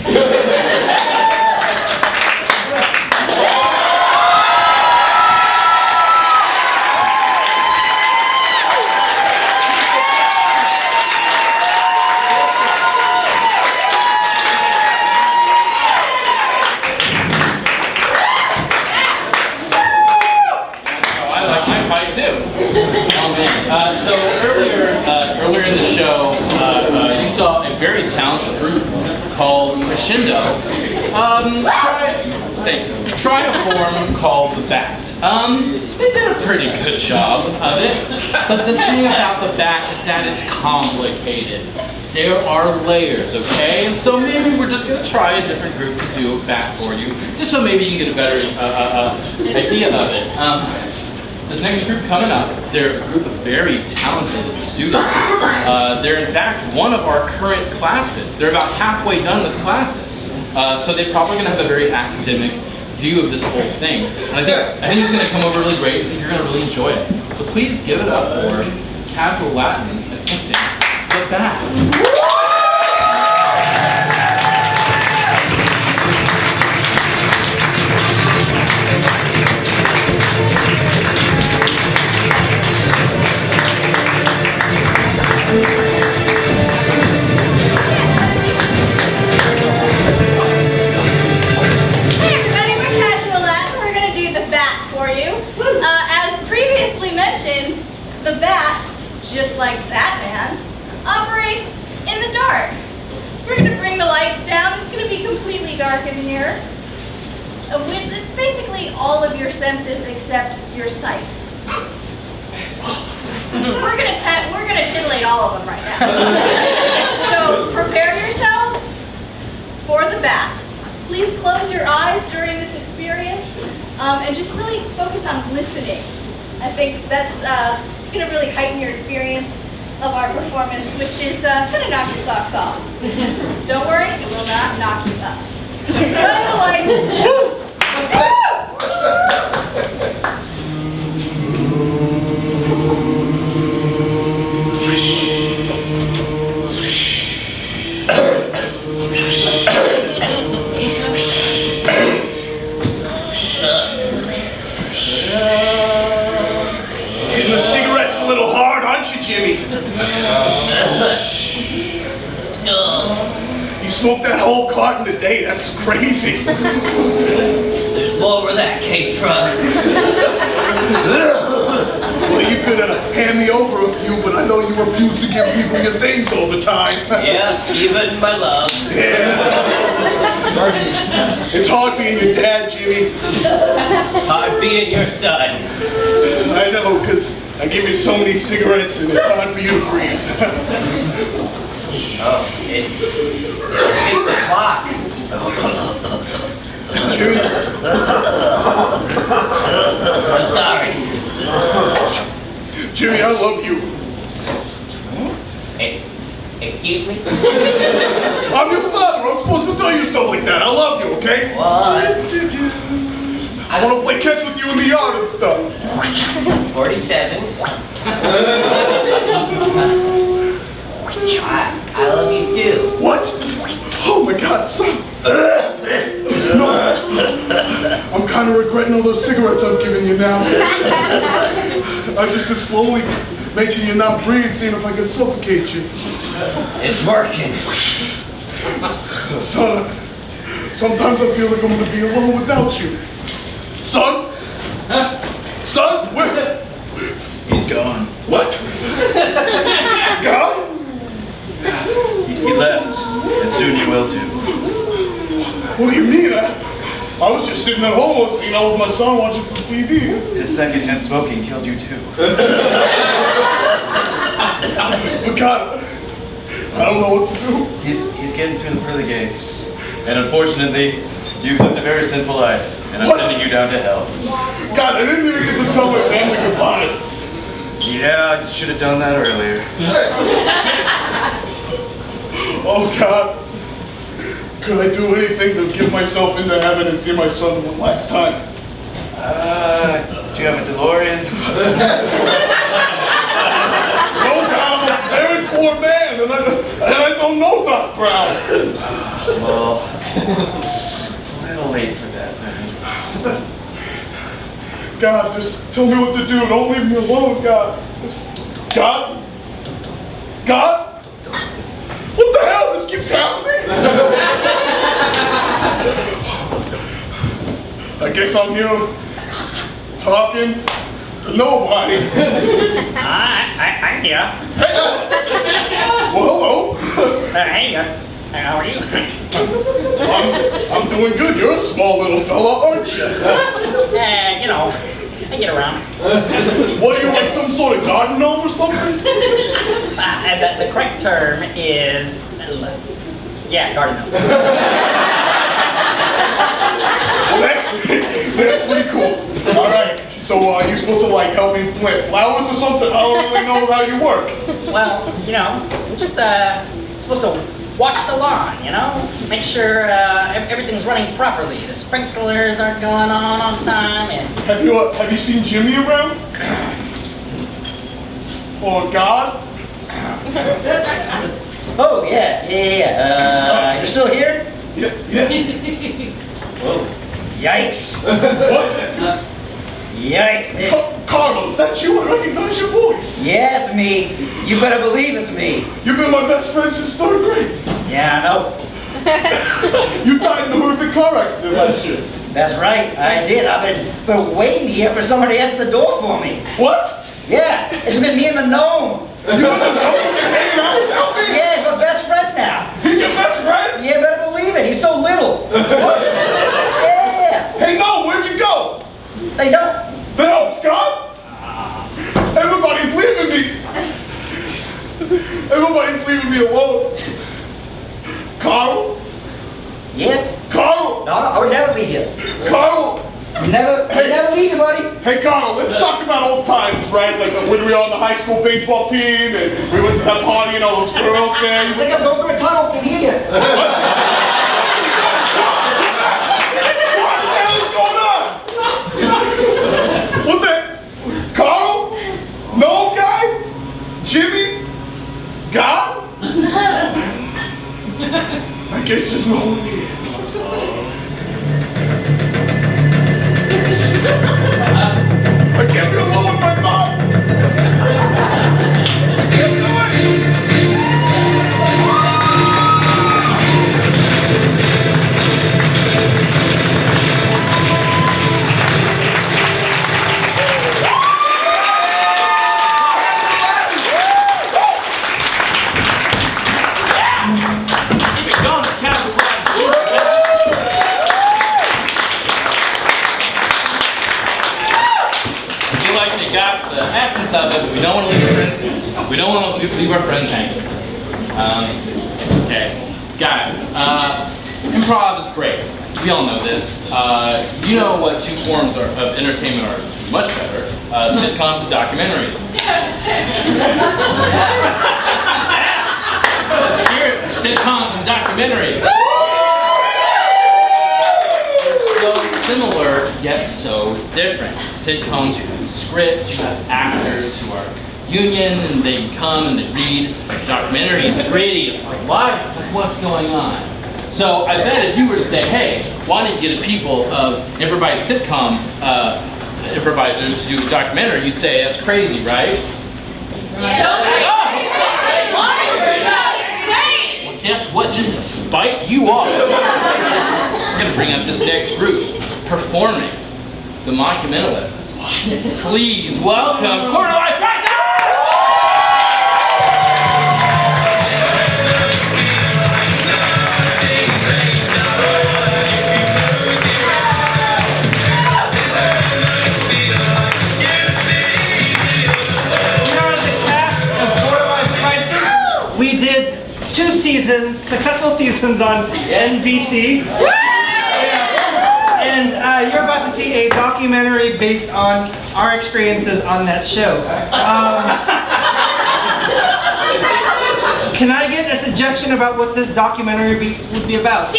So earlier in the show, you saw a very talented group called Crescendo. Try a form called the Bat. They did a pretty good job of it, but the thing about the Bat is that it's complicated. There are layers, okay? And so maybe we're just gonna try a different group to do a Bat for you, just so maybe you can get a better idea of it. The next group coming up, they're a group of very talented students. They're in fact one of our current classes. They're about halfway done with classes. So they're probably gonna have a very academic view of this whole thing. And I think it's gonna come over really great. I think you're gonna really enjoy it. So please give it up for Casual Latin attempting the Bat. The Bat, just like Batman, operates in the dark. We're going to bring the lights down. It's going to be completely dark in here. It's basically all of your senses except your sight. We're going to titillate all of them right now. So prepare yourselves for the Bat. please close your eyes during this experience and just really focus on listening. I think that's it's going to really heighten your experience of our performance, which is going to knock your socks off. Don't worry, it will not knock you up. Getting the cigarettes a little hard, aren't you, Jimmy? You smoked that whole carton today, that's crazy. There's more where that came from. Well, you could hand me over a few, but I know you refuse to give people your things all the time. Yes, even my love. Yeah. It's hard being your dad, Jimmy. Hard being your son. I know, because I give you so many cigarettes and it's hard for you to breathe. Oh, it's 6 o'clock. Jimmy. I'm sorry. Jimmy, I love you. Hey, excuse me? I'm your father. I'm supposed to tell you stuff like that. I love you, okay? What? I want to play catch with you in the yard and stuff. 47. I love you too. What? Oh my God, son. No. I'm kind of regretting all those cigarettes I'm giving you now. I've just been slowly making you not breathe, seeing if I can suffocate you. It's working. Son, sometimes I feel like I'm going to be alone without you. Son? Son? Where? He's gone. What? Gone? He left, and soon you will too. What do you mean? I was just sitting at home once, you know, with my son watching some TV. His secondhand smoking killed you too. But God, I don't know what to do. He's getting through the pearly gates. And unfortunately, you've lived a very sinful life, and I'm sending you down to hell. God, I didn't even get to tell my family goodbye. Yeah, you should have done that earlier. Oh God, could I do anything to get myself into heaven and see my son one last time? Do you have a DeLorean? No, God, I'm a very poor man, and I don't know Doc Brown. Well, it's a little late for that, man. God, just tell me what to do. Don't leave me alone, God. God? God? What the hell? This keeps happening? I guess I'm here talking to nobody. I'm here. Hey! Well, hello. Hey, how are you? I'm doing good. You're a small little fella, aren't you? You know, I get around. What, are you like some sort of garden gnome or something? The correct term is, yeah, garden gnome. Well, that's pretty cool. All right. So you're supposed to like help me plant flowers or something? I don't really know how you work. Well, you know, I'm just supposed to watch the lawn, you know? Make sure everything's running properly. The sprinklers are going on time, and... Have you seen Jimmy around? Or God? Oh, yeah. You're still here? Yeah. Whoa. Yikes. What? Yikes. Carlos, that's you? I recognize your voice. Yeah, it's me. You better believe it's me. You've been my best friend since 3rd grade. Yeah, I know. You died in a horrific car accident last year. That's right, I did. I've been waiting here for somebody to answer the door for me. What? Yeah, it's been me and the gnome. You and the gnome are hanging out without me? Yeah, he's my best friend now. He's your best friend? Yeah, better believe it. He's so little. What? Yeah. Hey, no, where'd you go? They don't. The gnome's gone? Everybody's leaving me. Everybody's leaving me alone. Carl? Yeah? Carl? Carl! No, I would never leave you. Carl! Never leave you, buddy. Hey, Carl, let's talk about old times, right? Like when we were on the high school baseball team and we went to that party and all those girls there. I think I'm going through a tunnel. Can hear you. What the hell is going on? What the? Carl? No guy? Jimmy? God? I guess there's no one here. I can't be alone with my thoughts. I can't do it. Keep it going, count the crowd. I feel like we got the essence of it, but we don't want to leave our friends. We don't want to leave our friends hanging. Okay, guys. Improv is great. We all know this. You know what two forms of entertainment are much better: sitcoms and documentaries. Let's hear it. Sitcoms and documentaries. So similar, yet so different. Sitcoms, you have a script, you have actors who are union, and they come and they read. Documentary, it's gritty, it's like live, it's like what's going on? So I bet if you were to say, hey, why don't you get a people of improvised sitcom improvisers to do a documentary, you'd say that's crazy, right? Well, guess what? Just to spite you off, we're going to bring up this next group performing, the Mockumentalists. Please welcome Quarter-Life Crisis! We did 2 successful seasons on NBC. And you're about to see a documentary based on our experiences on that show. Can I get a suggestion about what this documentary would be about?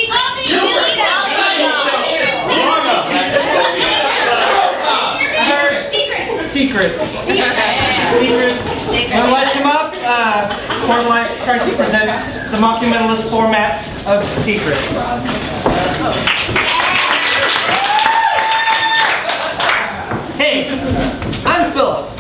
Secrets. When lights come up, Quarter-Life Crisis presents the Mockumentalist format of Secrets. Hey, I'm Philip.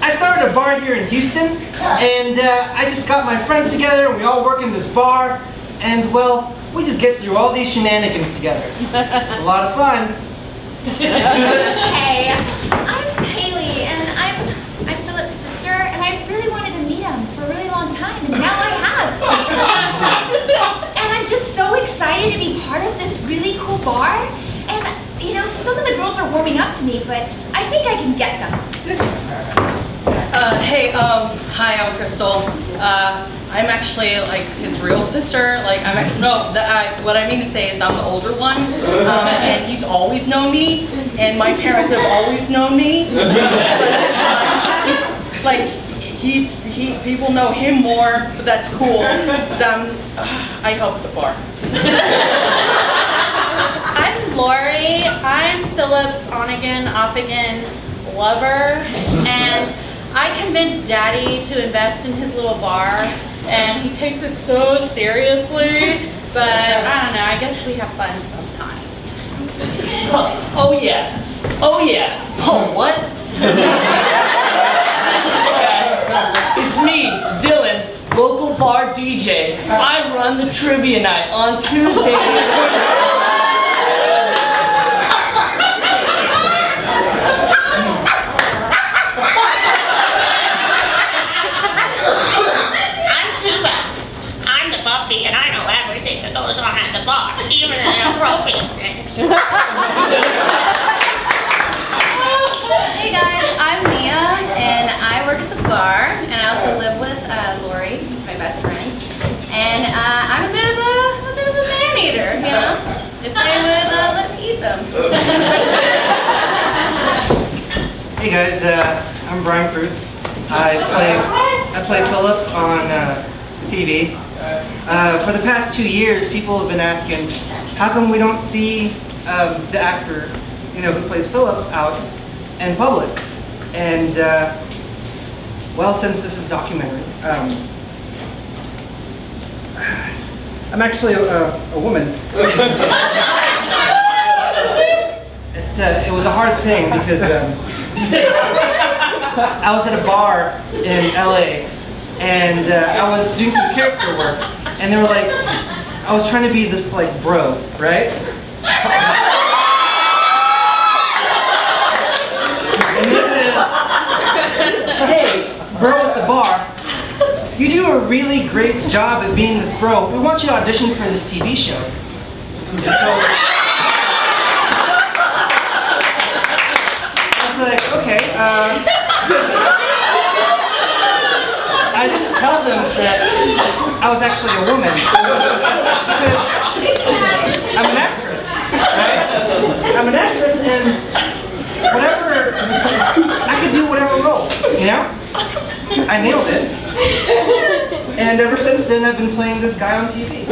I started a bar here in Houston, and I just got my friends together, and we all work in this bar, and well, we just get through all these shenanigans together. It's a lot of fun. Hey, I'm Haley, and I'm Philip's sister, and I really wanted to meet him for a really long time, and now I have. And I'm just so excited to be part of this really cool bar. And you know, some of the girls are warming up to me, but I think I can get them. Hi, I'm Crystal. I'm actually like his real sister. What I mean to say is I'm the older one, and he's always known me, and my parents have always known me. People know him more, but that's cool. I help at the bar. I'm Lori. I'm Philip's on-again, off-again lover, and I convinced Daddy to invest in his little bar, and he takes it so seriously, but I don't know, I guess we have fun sometimes. Oh yeah. Oh what? Guys, it's me, Dylan, local bar DJ. I run the trivia night on Tuesdays. And I know everything that goes on at the bar, even the inappropriate things. Hey guys, I'm Mia, and I work at the bar, and I also live with Lori, who's my best friend. And I'm a bit of a man-eater, you know? If they would guys, I'm Brian Cruz. I play Philip on TV. For the past 2 years, people have been asking, how come we don't see the actor, who plays Philip out in public? And well, since this is a documentary, I'm actually a woman. It was a hard thing because I was at a bar in LA and I was doing some character work and they were like, I was trying to be this like bro, right? And they said, hey, bro at the bar, you do a really great job at being this bro. We want you to audition for this TV show. So, like, okay, I didn't tell them that I was actually a woman because I'm an actress, right? I'm an actress and whatever, I could do whatever role, I nailed it. And ever since then, I've been playing this guy on TV.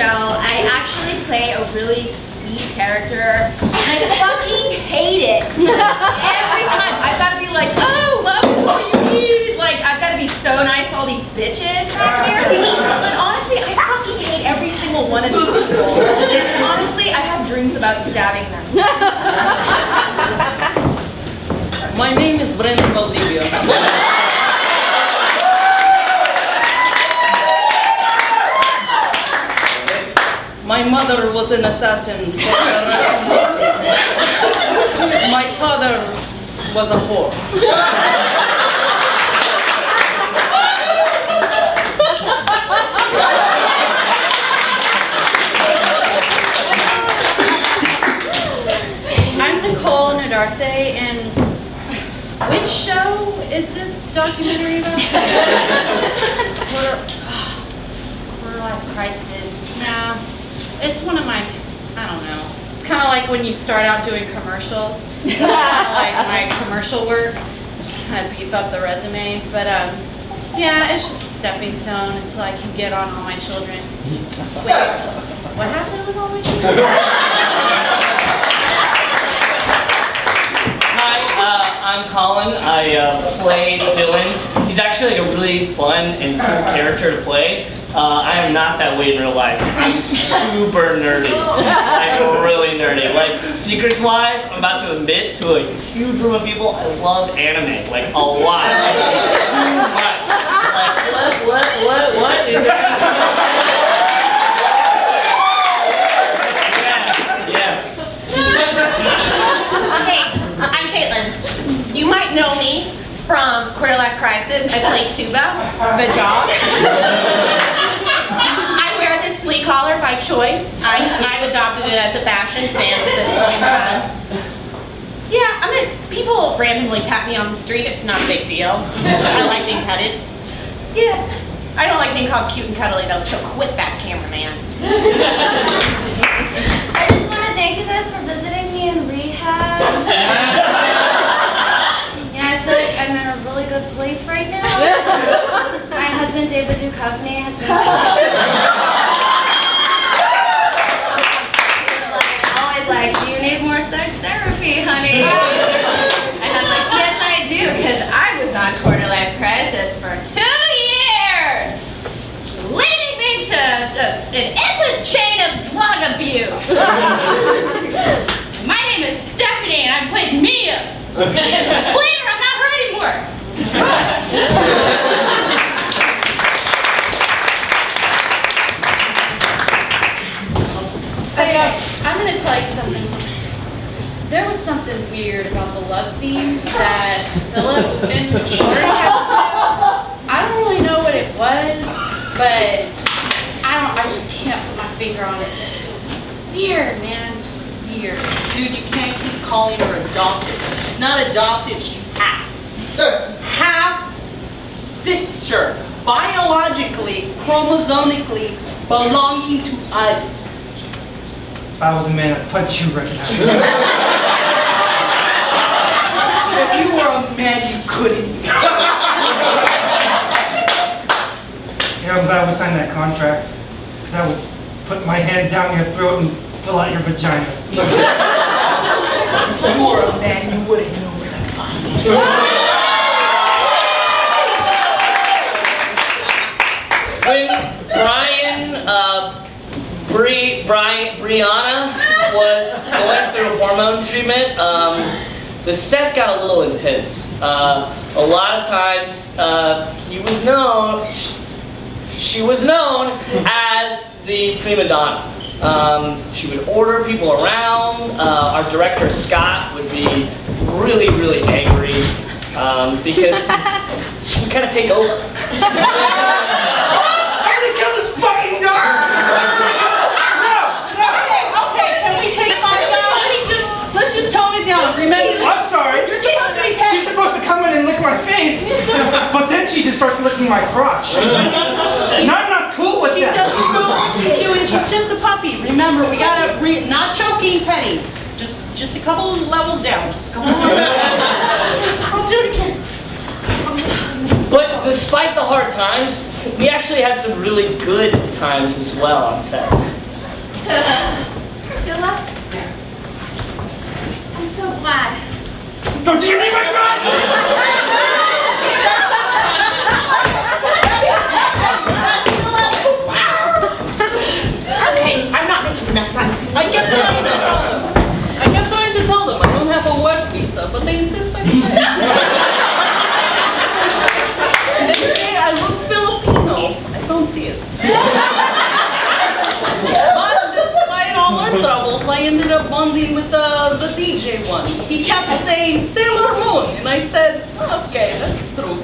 I actually play a really sweet character, and I fucking hate it. Every time, I've got to be like, oh, love is all you need. Like, I've got to be so nice to all these bitches back here. But honestly, I fucking hate every single one of these people. And honestly, I have dreams about stabbing them. My name is Brenda Valdivia. My mother was an assassin. My father was a whore. I'm Nicole Nadarse, and which show is this documentary about? Quarter Life Crisis. Yeah. It's one of my, I don't know. It's kind of like when you start out doing commercials. It's kind of like my commercial work. Just kind of beef up the resume. But yeah, it's just a stepping stone until I can get on all my children. Wait, what happened with all my children? Hi, I'm Colin. I play Dylan. He's actually like a really fun and cool character to play. I am not that way in real life. I'm super nerdy. I'm really nerdy. Like, secrets-wise, I'm about to admit to a huge room of people, I love anime. Like, a lot. Like, too much. Like, what is that? Yeah. Hey, I'm Caitlin. You might know me from Quarter Life Crisis. I play Tuba, the dog. I wear this flea collar by choice. I've adopted it as a fashion stance at this point in time. Yeah, people randomly pat me on the street. It's not a big deal. I like being petted. Yeah, I don't like being called cute and cuddly though, so quit that, cameraman. I just want to thank you guys for visiting me in rehab. I feel like I'm in a really good place right now. My husband, David Duchovny, has been always like, do you need more sex therapy, honey? And I'm like, yes, I do, because I was on Quarter Life Crisis for 2 years, leading me to an endless chain of drug abuse. My name is Stephanie, and I played Mia. Believe it, I'm not her anymore. Okay, I'm gonna tell you something. There was something weird about the love scenes that Philip and Lori had. I don't really know what it was, but I just can't put my finger on it. Just weird, man. Just weird. Dude, you can't keep calling her adopted. She's not adopted, she's half. Half sister. Biologically, chromosomically, belonging to us. If I was a man, I'd punch you right now. If you were a man, you couldn't. Yeah, I'm glad we signed that contract. Because I would put my hand down your throat and pull out your vagina. If you were a man, you wouldn't know where to find me. When Brianna was going through hormone treatment, the set got a little intense. A lot of times, she was known as the prima donna. She would order people around. Our director, Scott, would be really, really angry because she would kind of take over. Remember, I'm sorry. She's supposed to come in and lick my face, but then she just starts licking my crotch. I'm not cool with She that. doesn't know what she's doing. She's just a puppy. Remember, we gotta not choking, Penny. Just a couple levels down. Just a couple levels down. I'll do it again. But despite the hard times, we actually had some really good times as well on set. Philip? I'm so glad. Don't you leave my crotch! Okay, I'm not making enough money. I kept trying to tell them I don't have a work visa, but they insist I stay. They say I look Filipino. I don't see it. But despite all our troubles, I ended up bonding with the DJ one. He kept saying Sailor Moon, and I said, oh, okay, that's true.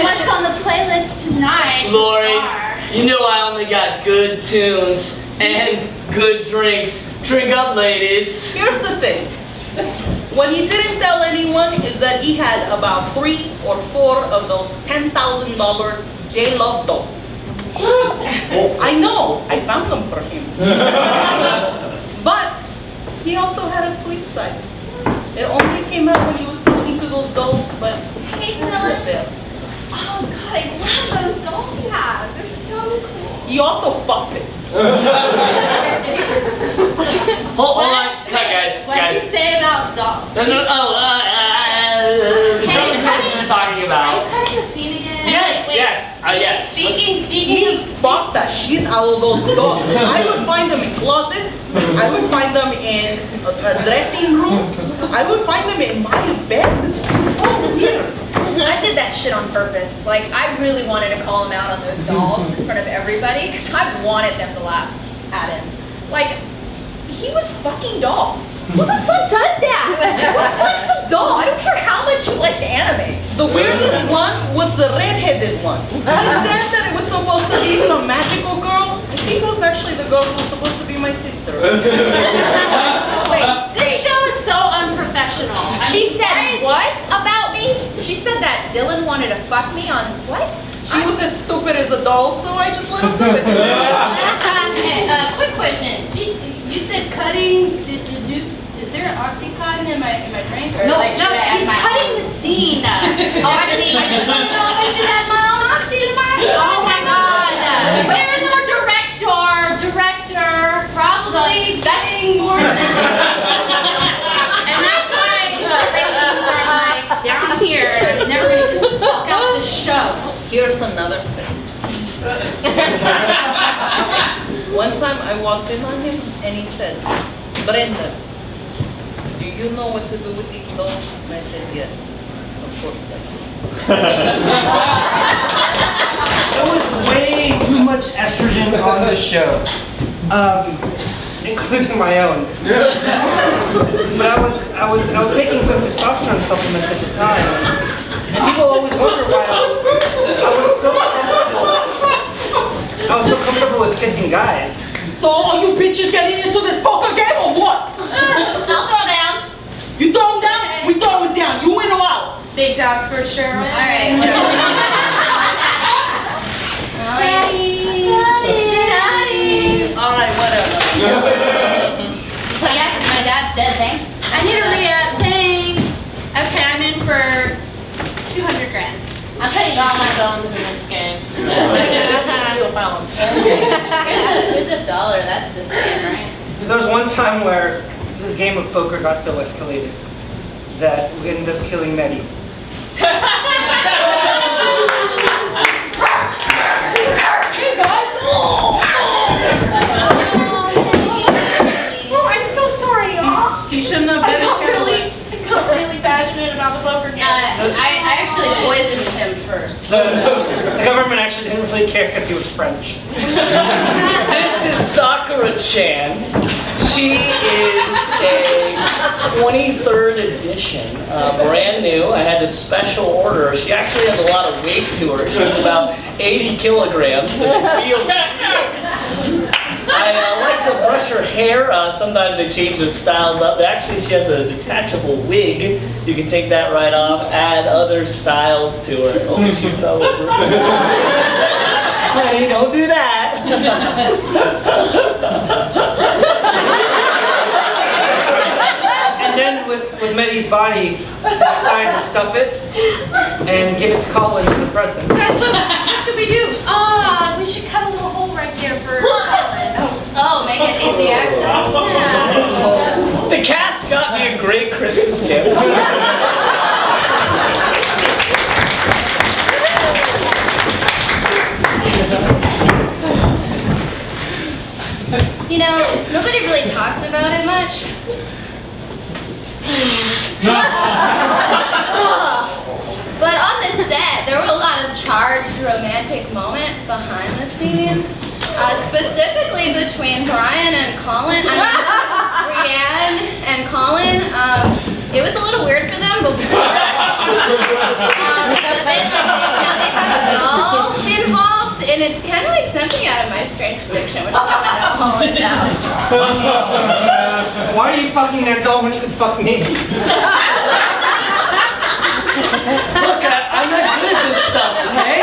What's on the playlist tonight? Lori, you know I only got good tunes and good drinks. Drink up, ladies. Here's the thing. What he didn't tell anyone is that he had about 3 or 4 of those $10,000 J-Love dolls. I know, I found them for him. But he also had a sweet side. It only came out when he was talking to those dolls, but Hey, it was there. Oh God, I love those dolls you have. They're so cool. He also fucked it. Hold on, guys. What did you say about dolls? No, she's talking about. Are you cutting the scene again? Yes, Wait, yes, yes. Speaking He fucked the shit out of those dolls. I would find them in closets. I would find them in dressing rooms. I would find them in my bed. So weird. I did that shit on purpose. Like, I really wanted to call him out on those dolls in front of everybody because I wanted them to laugh at him. Like, he was fucking dolls. Who the fuck does that? Who fucks a doll? I don't care how much you like anime. The weirdest one was the redheaded one. He said that it was supposed to be some magical girl. I think it was actually the girl who was supposed to be my sister. Wait, this show is so unprofessional. She said what about me? She said that Dylan wanted to fuck me on what? She was as stupid as a doll, so I just let him do it. Quick question. You said cutting. Is there an Oxycontin in my drink? Or No, like, no, should I add he's my cutting own? The scene. I just want to know if I should add my own Oxy to my. Oh my God! Where is our director? Probably getting more. And that's why ratings are like down here. I'm never gonna get the fuck out of the show. Here's another thing. One time I walked in on him and he said, Brenda, do you know what to do with these dolls? And I said, yes. I'm short-sighted. There was way too much estrogen on this show, including my own. But I was taking some testosterone supplements at the time, and people always wonder why I was so comfortable with kissing guys. So are you bitches getting into this poker game or what? I'll throw down. You throw them down? We throw it down. You win or out? Big dog, dogs for Sherman. All right, whatever. Daddy. All right, whatever. Well, yeah, because my dad's dead, thanks. I need a re-up, thanks. Okay, I'm in for 200 grand. I'm putting all my bones in this game. Do a balance. Here's a dollar, that's the same, right? There was one time where this game of poker got so escalated that we ended up killing Medi. Hey guys! Oh, I'm so sorry, y'all. He shouldn't have been I got really passionate about the poker game. I actually poisoned him first. The government actually didn't really care because he was French. This is Sakura-chan. She is a 23rd edition, brand new. I had to special order her. She actually has a lot of weight to her. She's about 80 kilograms, so she feels I like to brush her hair. Sometimes I change the styles up. Actually, she has a detachable wig. You can take that right off, add other styles to her. Oh, she fell over. Honey, don't do that. And then with Medi's body, they decided to stuff it and give it to Colin as a present. Guys, what should we do? We should cut a little hole right there for Colin. Oh, make it easy access. Yeah. The cast got me a great Christmas gift. You know, nobody really talks about it much. But on the set, there were a lot of charged romantic moments behind the scenes, specifically between Brian and Colin. Brienne and Colin. It was a little weird for them before. But then, now they have a doll involved, and it's kind of like something out of My Strange Addiction, which I'm gonna know Colin now. Why are you fucking that doll when you can fuck me? Look, I'm not good at this stuff, okay?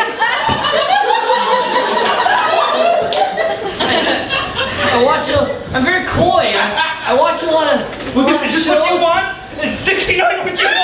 I'm very coy. I watch a lot of. Is this what you want? Is 69 what you want?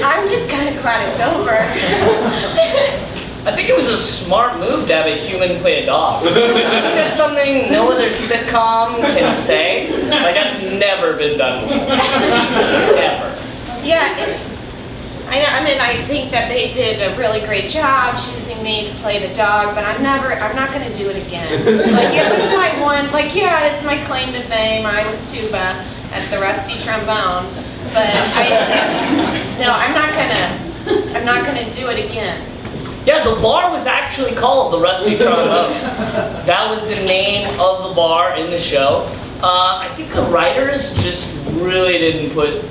I'm just kind of glad it's over. I think it was a smart move to have a human play a dog. I think that's something no other sitcom can say. Like, that's never been done before. Ever. Yeah, I think that they did a really great job choosing me to play the dog, but I'm not gonna do it again. Like, it was my one, like, yeah, it's my claim to fame. I was tuba at the Rusty Trombone, but I'm not gonna do it again. Yeah, the bar was actually called the Rusty Trombone. That was the name of the bar in the show. I think the writers just really didn't put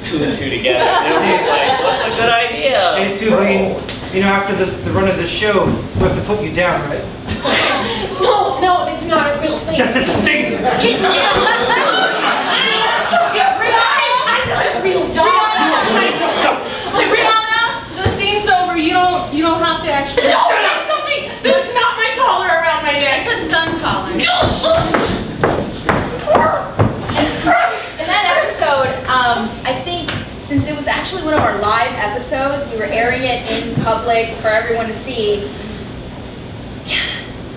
two and two together. They were just like, what's a good idea? And two being You know, after the run of the show, we have to put you down, right? No, it's not a real thing. That's a thing! Get down! I'm not a real dog! Rihanna, the scene's over. You don't have to actually. No, that's something! That's not my collar around my neck! It's a stun collar. In that episode, I think since it was actually one of our live episodes, we were airing it in public for everyone to see.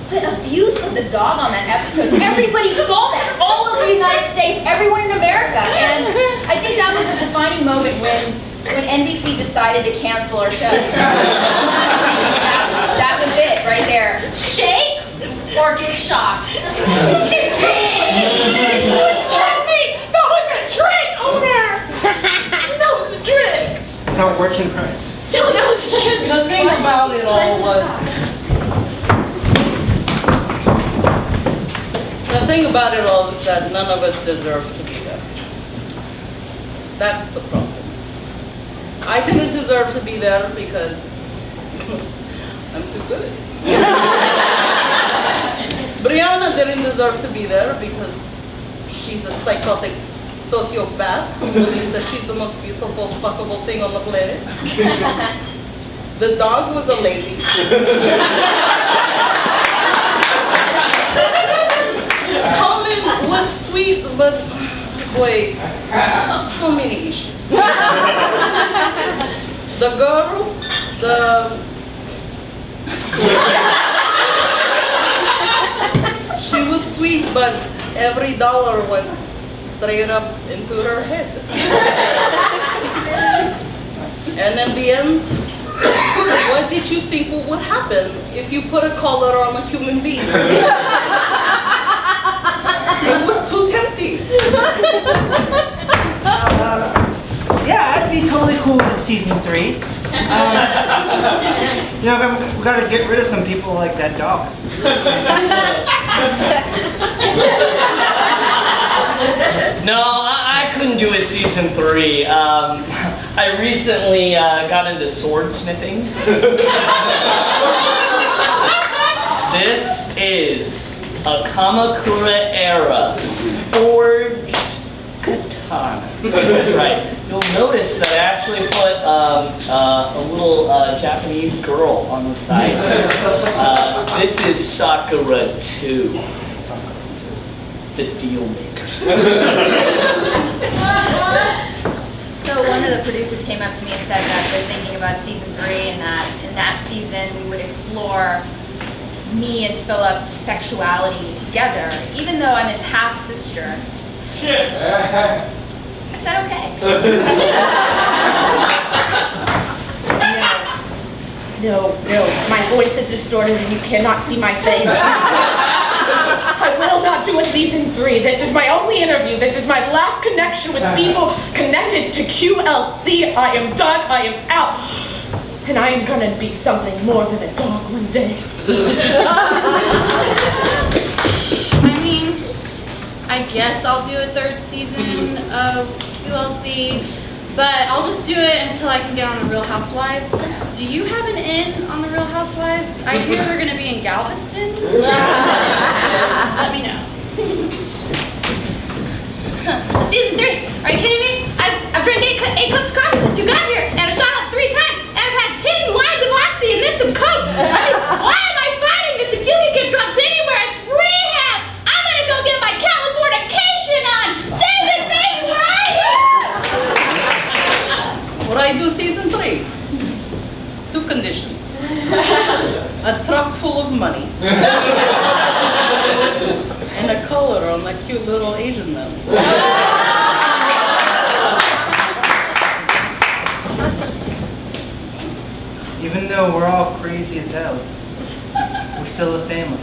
The abuse of the dog on that episode, everybody saw that. All of the United States, everyone in America. And I think that was the defining moment when NBC decided to cancel our show. That was it right there. Shake or get shocked. That was a trick, owner! That was a trick! Not working right. The thing about it all was. The thing about it all is that none of us deserve to be there. That's the problem. I didn't deserve to be there because I'm too good. Brianna didn't deserve to be there because she's a psychotic sociopath who believes that she's the most beautiful, fuckable thing on the planet. The dog was a lady. Colin was sweet, but boy, so many issues. The girl, she was sweet, but every dollar went straight up into her head. And in the end, what did you think would happen if you put a collar on a human being? It was too tempting. Yeah, I'd be totally cool with season 3. You know, we gotta get rid of some people like that dog. No, I couldn't do a season 3. I recently got into swordsmithing. This is a Kamakura era forged katana. That's right. You'll notice that I actually put a little Japanese girl on the side. This is Sakura 2, the deal maker. So one of the producers came up to me and said that they're thinking about season 3 and that in that season we would explore me and Philip's sexuality together, even though I'm his half-sister. I said okay. No, my voice is distorted and you cannot see my face. I will not do a season 3. This is my only interview. This is my last connection with people connected to QLC. I am done. I am out. And I am gonna be something more than a dog one day. I mean, I guess I'll do a 3rd season of QLC, but I'll just do it until I can get on the Real Housewives. Do you have an in on the Real Housewives? I hear they're gonna be in Galveston. Let me know. Season 3? Are you kidding me? I've drank 8 cups of coffee since you got here, and I shot up 3 times, and I've had 10 lines of Oxy and then some Coke. I mean, why am I fighting this? If you can get drugs anywhere, it's rehab. I'm gonna go get my Californication on. David May, right? Would I do season 3? 2 conditions. A truck full of money. And a collar on that cute little Asian man. Even though we're all crazy as hell, we're still a family.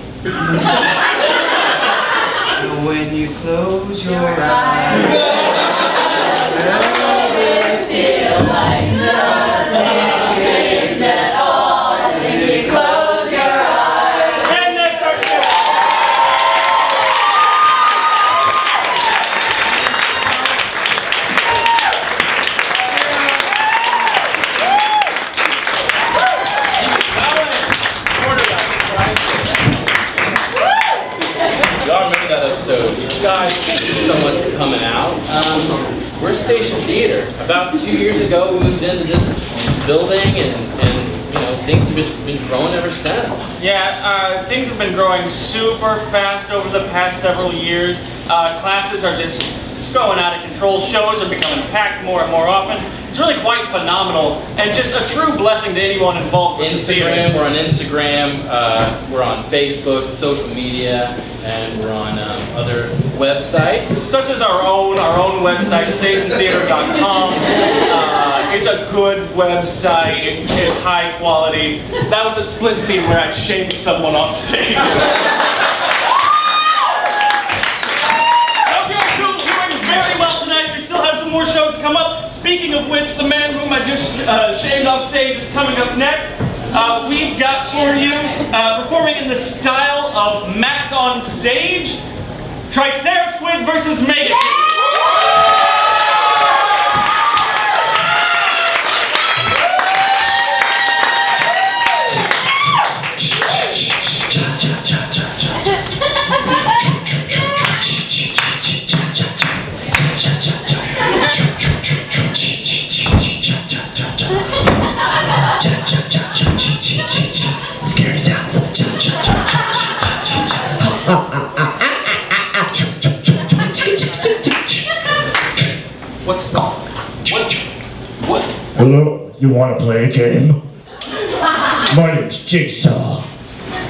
And when you close your eyes, it feel like nothing changed at all. When you close your eyes. And that's our show. that episode. You guys, thank you so much for coming out. We're Station Theater. About 2 years ago, we moved into this building, and you know, things have just been growing ever since. Yeah, things have been growing super fast over the past several years. Classes are just going out of control. Shows are becoming packed more and more often. It's really quite phenomenal, and just a true blessing to anyone involved with Instagram, we're on Instagram, we're on Facebook, social media, and we're on other websites. Such as our own website, stationtheater.com. It's a good website, it's high quality. That was a split scene where I shamed someone off stage. More shows to come up. Speaking of which, the man whom I just shamed off stage is coming up next. We've got for you, performing in the style of Max on stage, Triceraquid versus Megakitten. Scary sounds. What? Hello, you want to play a game? My name's Jigsaw,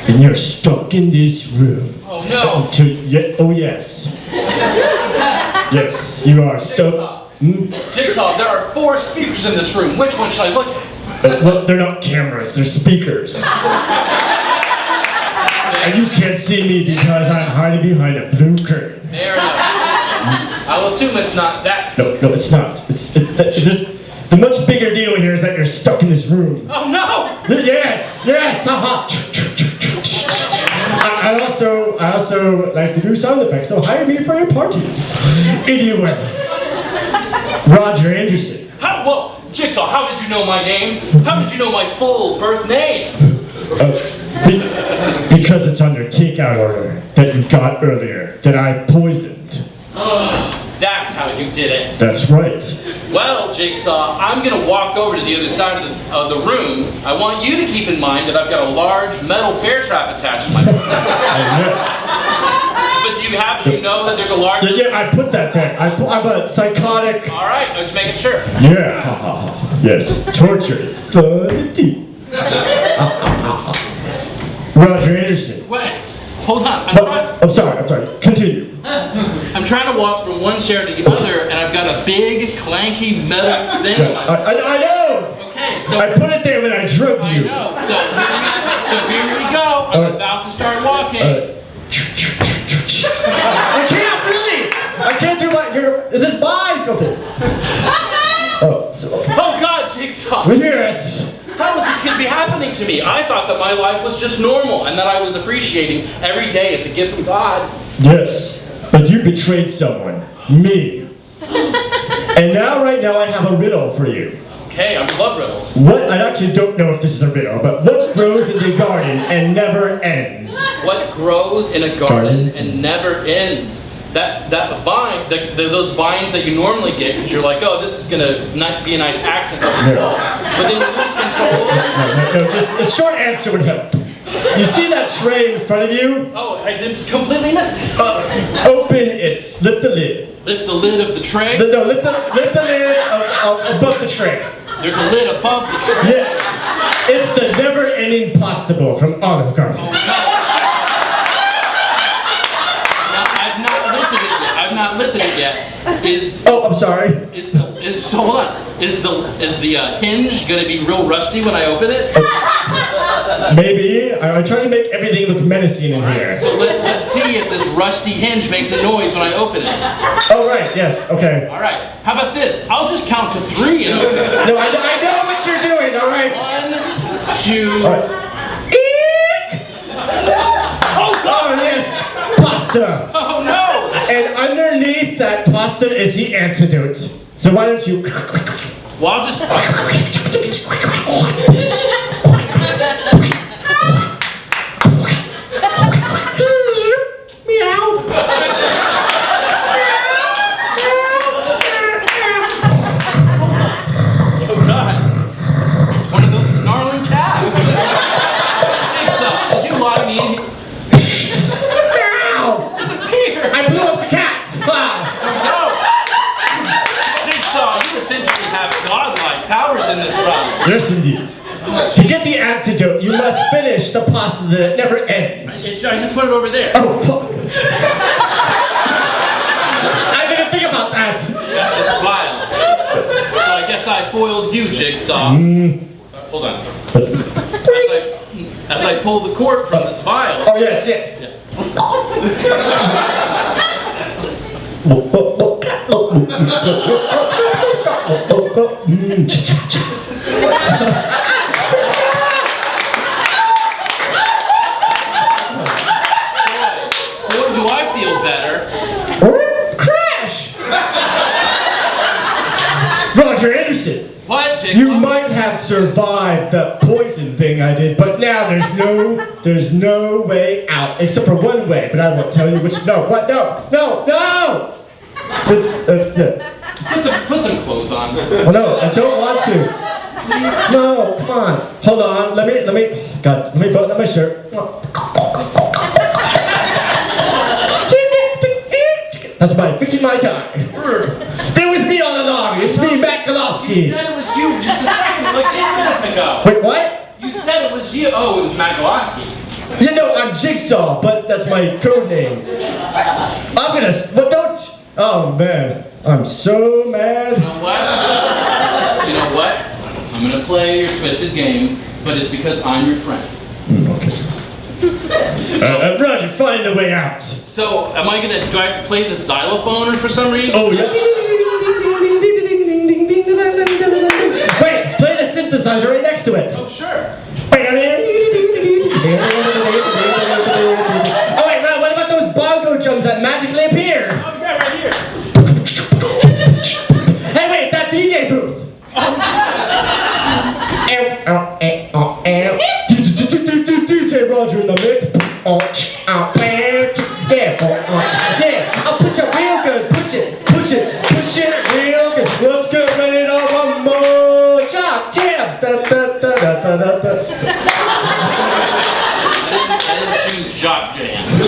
and you're stuck in this room. Oh no! Oh yes. Yes, you are stuck. Jigsaw, there are 4 speakers in this room. Which one should I look at? Look, they're not cameras, they're speakers. And you can't see me because I'm hiding behind a blue curtain. There it is. I'll assume it's not that. No, it's not. It's just the much bigger deal here is that you're stuck in this room. Oh no! Yes, haha. I also like to do sound effects, so hire me for your parties. Anyway, Roger Anderson. Whoa, Jigsaw, how did you know my name? How did you know my full birth name? Because it's on your takeout order that you got earlier that I poisoned. That's how you did it. That's right. Well, Jigsaw, I'm gonna walk over to the other side of the room. I want you to keep in mind that I've got a large metal bear trap attached to my foot. Yes. But do you know that there's a large... Yeah, I put that there. I'm a psychotic... All right, I'm just making sure. Yeah. Yes, torture is fun to do. Roger Anderson. What? Hold on. I'm sorry. Continue. I'm trying to walk from one chair to the other, and I've got a big, clanky metal thing on my... I know! Okay, so... I put it there when I drugged you. I know. So here we go. I'm about to start walking. I can't do my... Is this mine? Okay. Oh, God, Jigsaw. Yes. How is this going to be happening to me? I thought that my life was just normal and that I was appreciating every day. It's a gift from God. Yes, but you betrayed someone. Me. And right now I have a riddle for you. Okay, I love riddles. I actually don't know if this is a riddle, but what grows in the garden and never ends? What grows in a garden and never ends? That vine, those vines that you normally get, because you're like, oh, this is gonna be a nice accent on this wall. But then you lose control. No, just a short answer would help. You see that tray in front of you? Oh, I completely missed it. Open it. Lift the lid. Lift the lid of the tray? No, lift the lid above the tray. There's a lid above the tray? Yes. It's the never-ending pasta bowl from Olive Garden. Oh, no. I've not lifted it yet. I'm sorry. So hold on. Is the hinge gonna be real rusty when I open it? Maybe. I try to make everything look menacing in here. So let's see if this rusty hinge makes a noise when I open it. Oh right. Yes. Okay. All right. How about this? I'll just count to 3 and open it. No, I know what you're doing. All right. 1, 2. All right. Eek! Oh yes. Pasta. Oh no. And underneath that pasta is the antidote. So why don't you... Well, I'll just... Meow. Yes, indeed. To get the antidote, you must finish the pasta that never ends. I just put it over there. Oh, fuck. I didn't think about that. It's vile. So I guess I foiled you, Jigsaw. Hold on. As I pull the cork from this vial. Oh, yes, yes. Yeah. Boy, do I feel better. Crash! Roger Anderson. What, Jigsaw? You might have survived the poison thing I did, but now there's no way out, except for one way, but I won't tell you which. No, what? No! It's, yeah. Put some clothes on. Oh, no, I don't want to. No, come on. Hold on, let me, God, let me button up my shirt. That's my fixing my tie. They're with me all along. It's me, Matt Gawloski. You said it was you just a second, like 10 minutes ago. Wait, what? You said it was you. Oh, it was Matt Gawloski. You know, I'm Jigsaw, but that's my code name. But don't. Oh man, I'm so mad. You know what? I'm gonna play your twisted game, but it's because I'm your friend. Okay. Roger, find the way out. So, do I have to play the xylophone or for some reason? Oh, yeah. Wait, play the synthesizer right next to it. Oh, sure. Oh, wait, what about those bongo drums that magically appear? Oh, yeah, right here. Hey, wait, that DJ booth. DJ Roger in the mix. Yeah, I'll put you real good. Push it real good. Let's get ready to one more job jams. I didn't choose jock jams.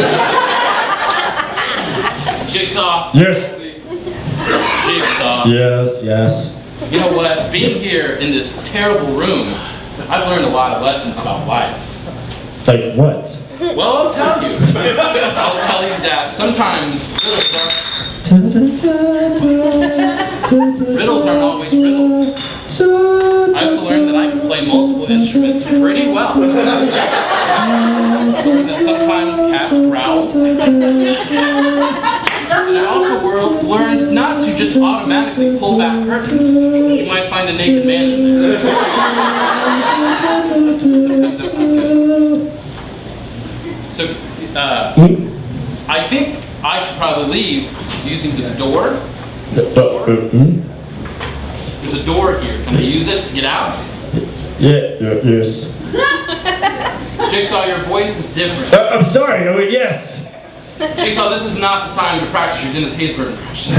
Jigsaw. Yes. Jigsaw. Yes. You know what? Being here in this terrible room, I've learned a lot of lessons about life. Like what? Well, I'll tell you. I'll tell you that sometimes riddles aren't always riddles. I also learned that I can play multiple instruments pretty well. I learned that sometimes cats growl. And I also learned not to just automatically pull back curtains. You might find a naked man in there. So, I think I should probably leave using this door. There's a door here. Can I use it to get out? Yes. Jigsaw, your voice is different. I'm sorry. Oh, yes. Jigsaw, this is not the time to practice your Dennis Haysbert impression.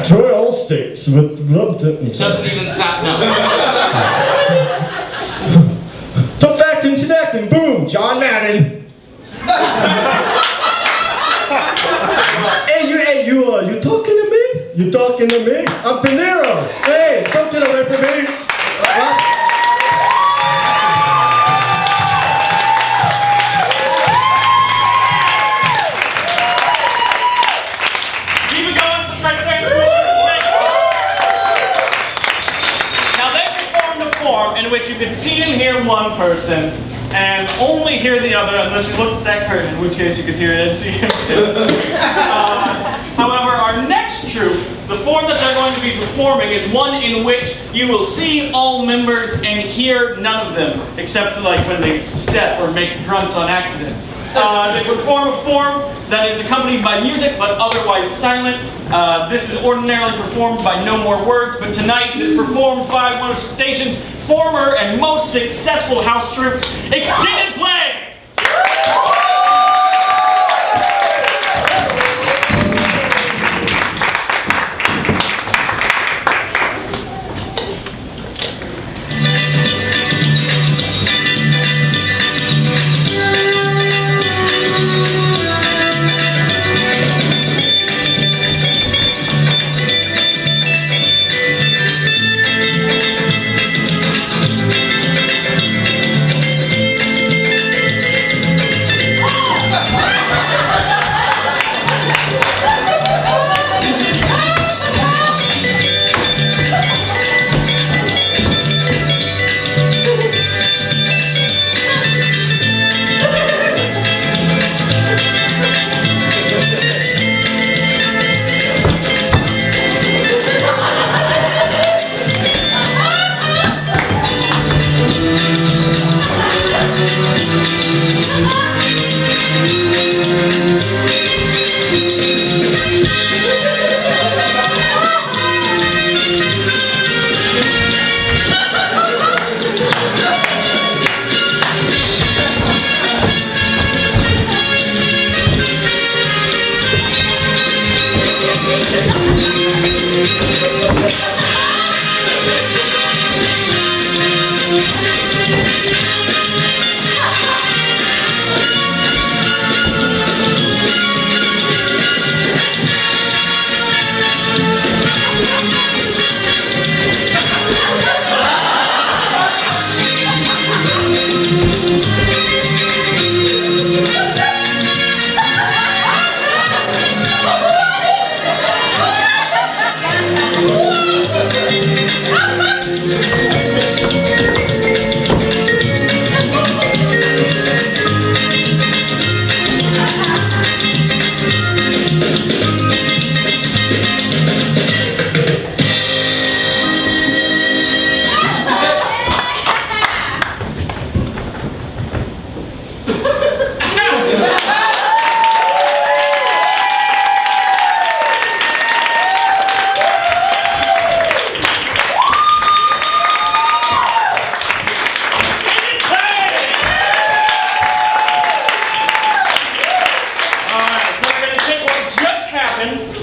Troy Allstate's with Milkton. It doesn't even sound. No. Tough acting, acting, boom, John Madden. Hey, you talking to me? You talking to me? I'm De Niro. Hey, don't get away from me. Keep it going for Triceraquid. Now they performed a form in which you could see and hear one person and only hear the other unless you looked at that curtain, in which case you could hear it and see him too. However, our next troupe, the form that they're going to be performing is one in which you will see all members and hear none of them, except like when they step or make grunts on accident. They perform a form that is accompanied by music but otherwise silent. This is ordinarily performed by No More Words, but tonight it is performed by one of the station's former and most successful house troops, Extended Play!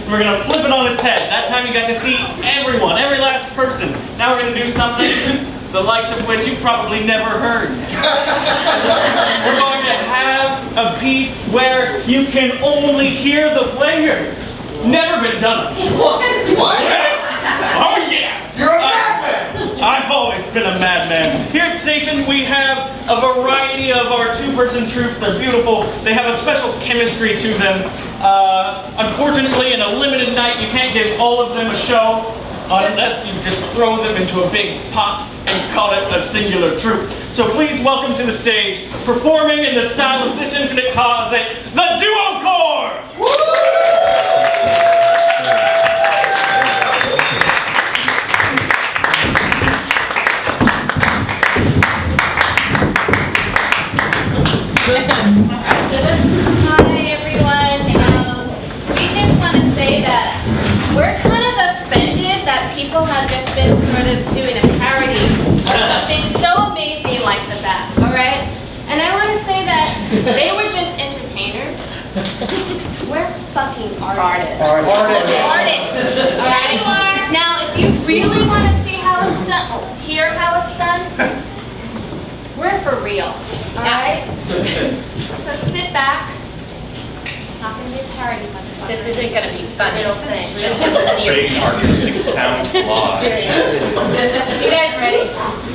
We're gonna flip it on its head. That time you got to see everyone, every last person. Now we're gonna do something the likes of which you've probably never heard. We're going to have a piece where you can only hear the players. Never been done. What? Oh yeah! You're a madman! I've always been a madman. Here at the station we have a variety of our two-person troops. They're beautiful. They have a special chemistry to them. Unfortunately, in a limited night, you can't give all of them a show unless you just throw them into a big pot and call it a singular troupe. So please welcome to the stage, performing in the style of This Infinite Cause, the Duo Corps! Hi everyone. We just want to say that we're kind of offended that people have just been sort of doing a parody of something so amazing like the Bat, alright? And I want to say that they were just entertainers. We're fucking artists. Artists. Alright? Now, if you really want to see how it's done, hear how it's done, we're for real. Alright? So sit back. It's not going to be a parody, motherfucker. This isn't going to be fun. Real thing. This is serious. Big artistic sound collage. Serious. You guys ready?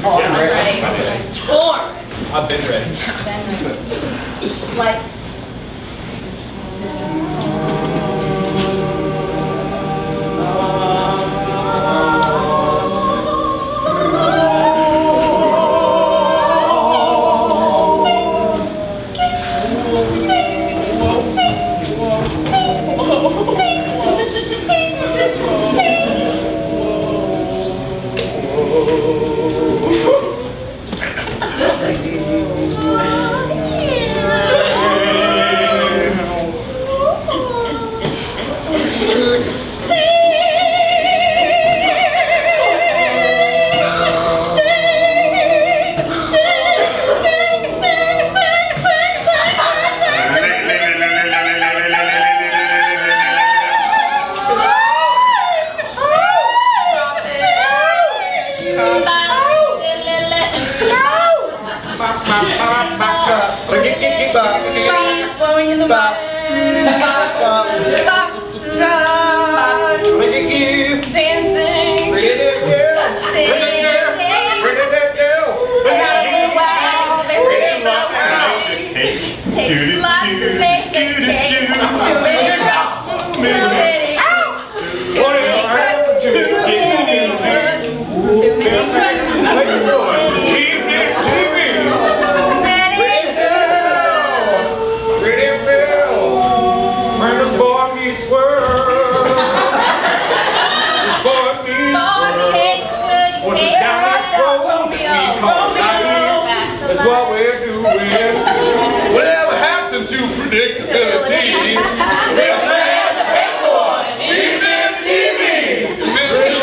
Oh, I'm ready. Form. I've been ready. Lights. Trees blowing in the wind. Dancing. Takes a lot to make a cake. Too many cooks. Too many cooks. Too many cooks. Too many cooks. When the boy meets world, the boy meets world. When we down this road that we call life, that's what we're doing. Whatever happened to predictability? We're playing the big boy, even in TV. Mr.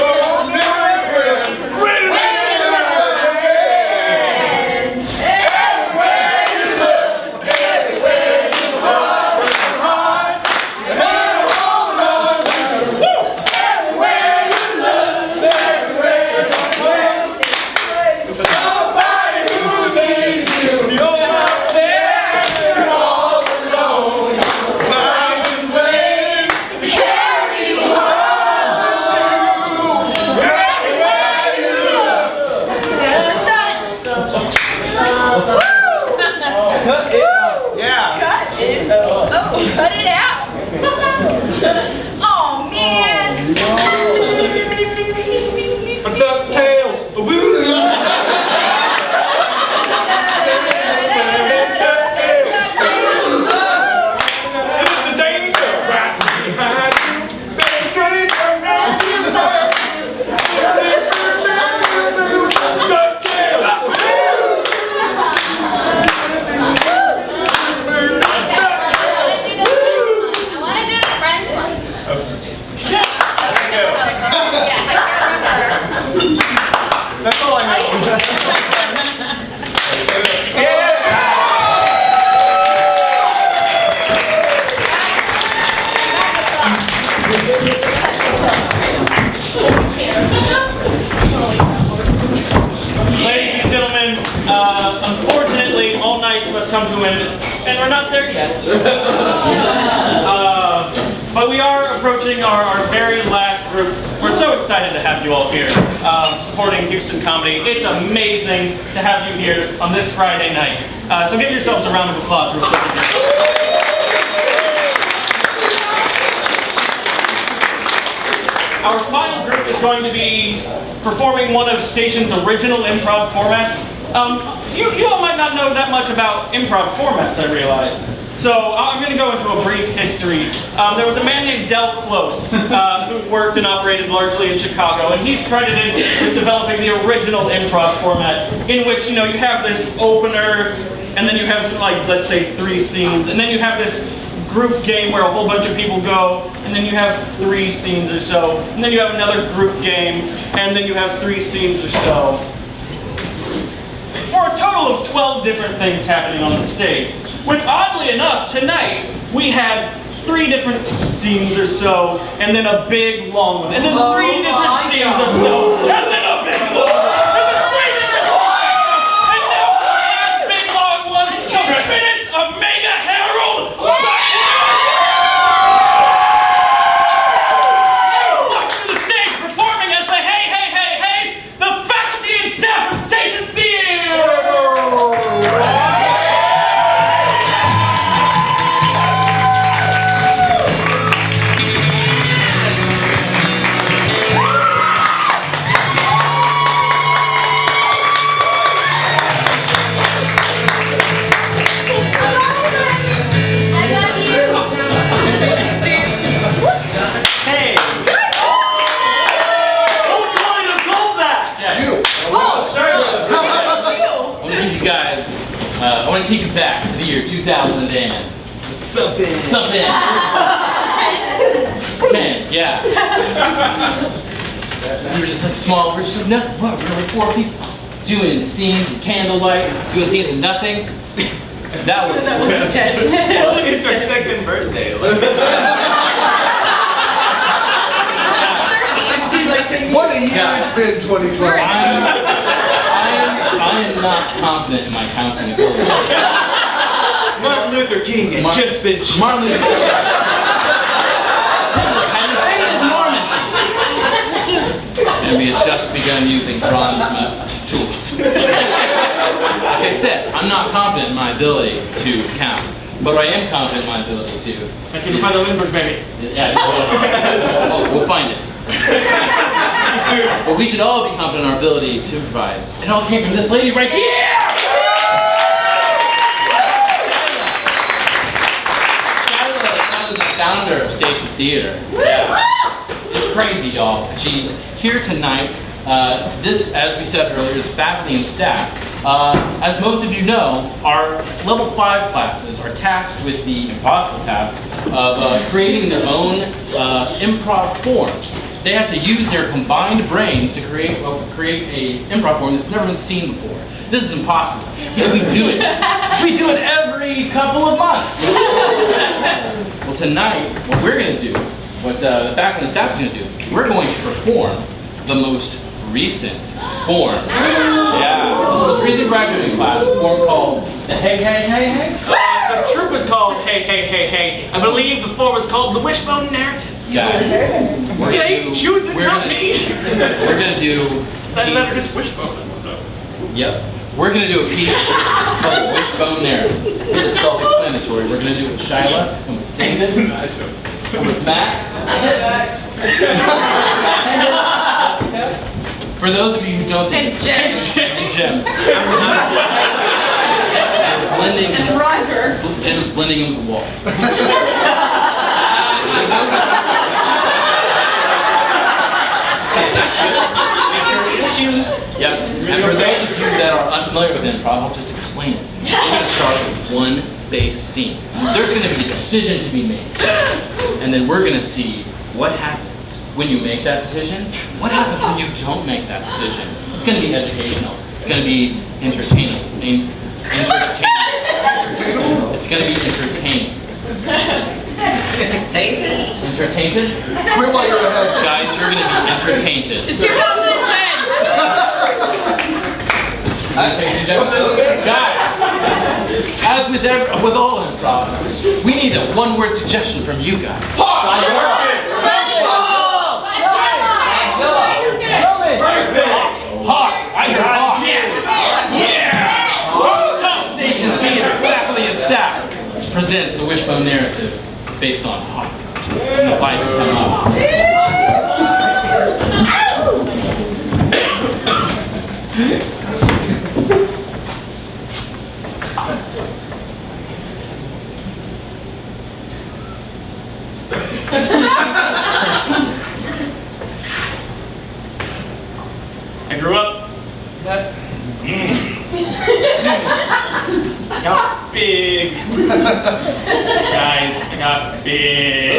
That's all I know. Ladies and gentlemen, unfortunately, all nights must come to an end, and we're not there yet. But we are approaching our very last group. We're so excited to have you all here, supporting Houston comedy. It's amazing to have you here on this Friday night. So give yourselves a round of applause real quick. Our final group is going to be performing one of Station's original improv formats. You all might not know that much about improv formats, I realize. So I'm going to go into a brief history. There was a man named Del Close who worked and operated largely in Chicago, and he's credited with developing the original improv format, in which you have this opener, and then you have like let's say 3 scenes, and then you have this group game where a whole bunch of people go, and then you have 3 scenes or so, and then you have another group game, and then you have 3 scenes or so. For a total of 12 different things happening on the stage, which oddly enough, tonight, we had 3 different scenes or so, and then a big long one, and then 3 different scenes or so, and then a big long one, and then 3 different scenes, and now the last big long one to finish a mega herald. I want to take you back to the year 2000 and something. 10, yeah. We were just like small, we were just like nothing. What? We were like 4 people doing scenes and candlelight, doing scenes and nothing. That was It's our second birthday. What a year it's been, 2012. I am not confident in my counting ability. Martin Luther King had just been shot. Martin Luther King. And we had just begun using bronze tools. Like I said, I'm not confident in my ability to count, but I am confident in my ability to. I can find the Lindbergh baby. Yeah, we'll find it. But we should all be confident in our ability to improvise. It all came from this lady right here! Shyla is the founder of Station Theater. Yeah. It's crazy, y'all. She's here tonight. This, as we said earlier, is faculty and staff. As most of you know, our level 5 classes are tasked with the impossible task of creating their own improv form. They have to use their combined brains to create a improv form that's never been seen before. This is impossible. Yet we do it. We do it every couple of months. Well, tonight, what we're going to do, what the faculty and staff is going to do, we're going to perform the most recent form. Yeah, the most recent graduating class, a form called the Hey Hey Hey Hey. The troupe is called Hey Hey Hey Hey. I believe the form is called the Wishbone Narrative. Guys, They choose it, not me. We're going to do just Wishbone. Yep. We're going to do a piece called the Wishbone Narrative. It is self-explanatory. We're going to do it with Shyla, and with David, and with Matt. For those of you who don't think And Jim. and Jim. Blending. And Roger. Jim's blending in with the wall. Yep. And for those of you that are unfamiliar with improv, I'll just explain it. We're going to start with one base scene. There's going to be a decision to be made. And then we're going to see what happens when you make that decision? What happens when you don't make that decision? It's going to be educational. It's going to be entertaining. It's going to be entertaining. Entertained? Quit while you're ahead. Guys, you're going to be entertained. To 2010. Guys, as with all improv, we need a one-word suggestion from you guys. Hawk! I hear Hawk. Yes. Yeah. Welcome Station Theater, faculty and staff presents the Wishbone narrative. It's based on Hawk. And the lights come up. I grew up. I got big. Guys, I got big.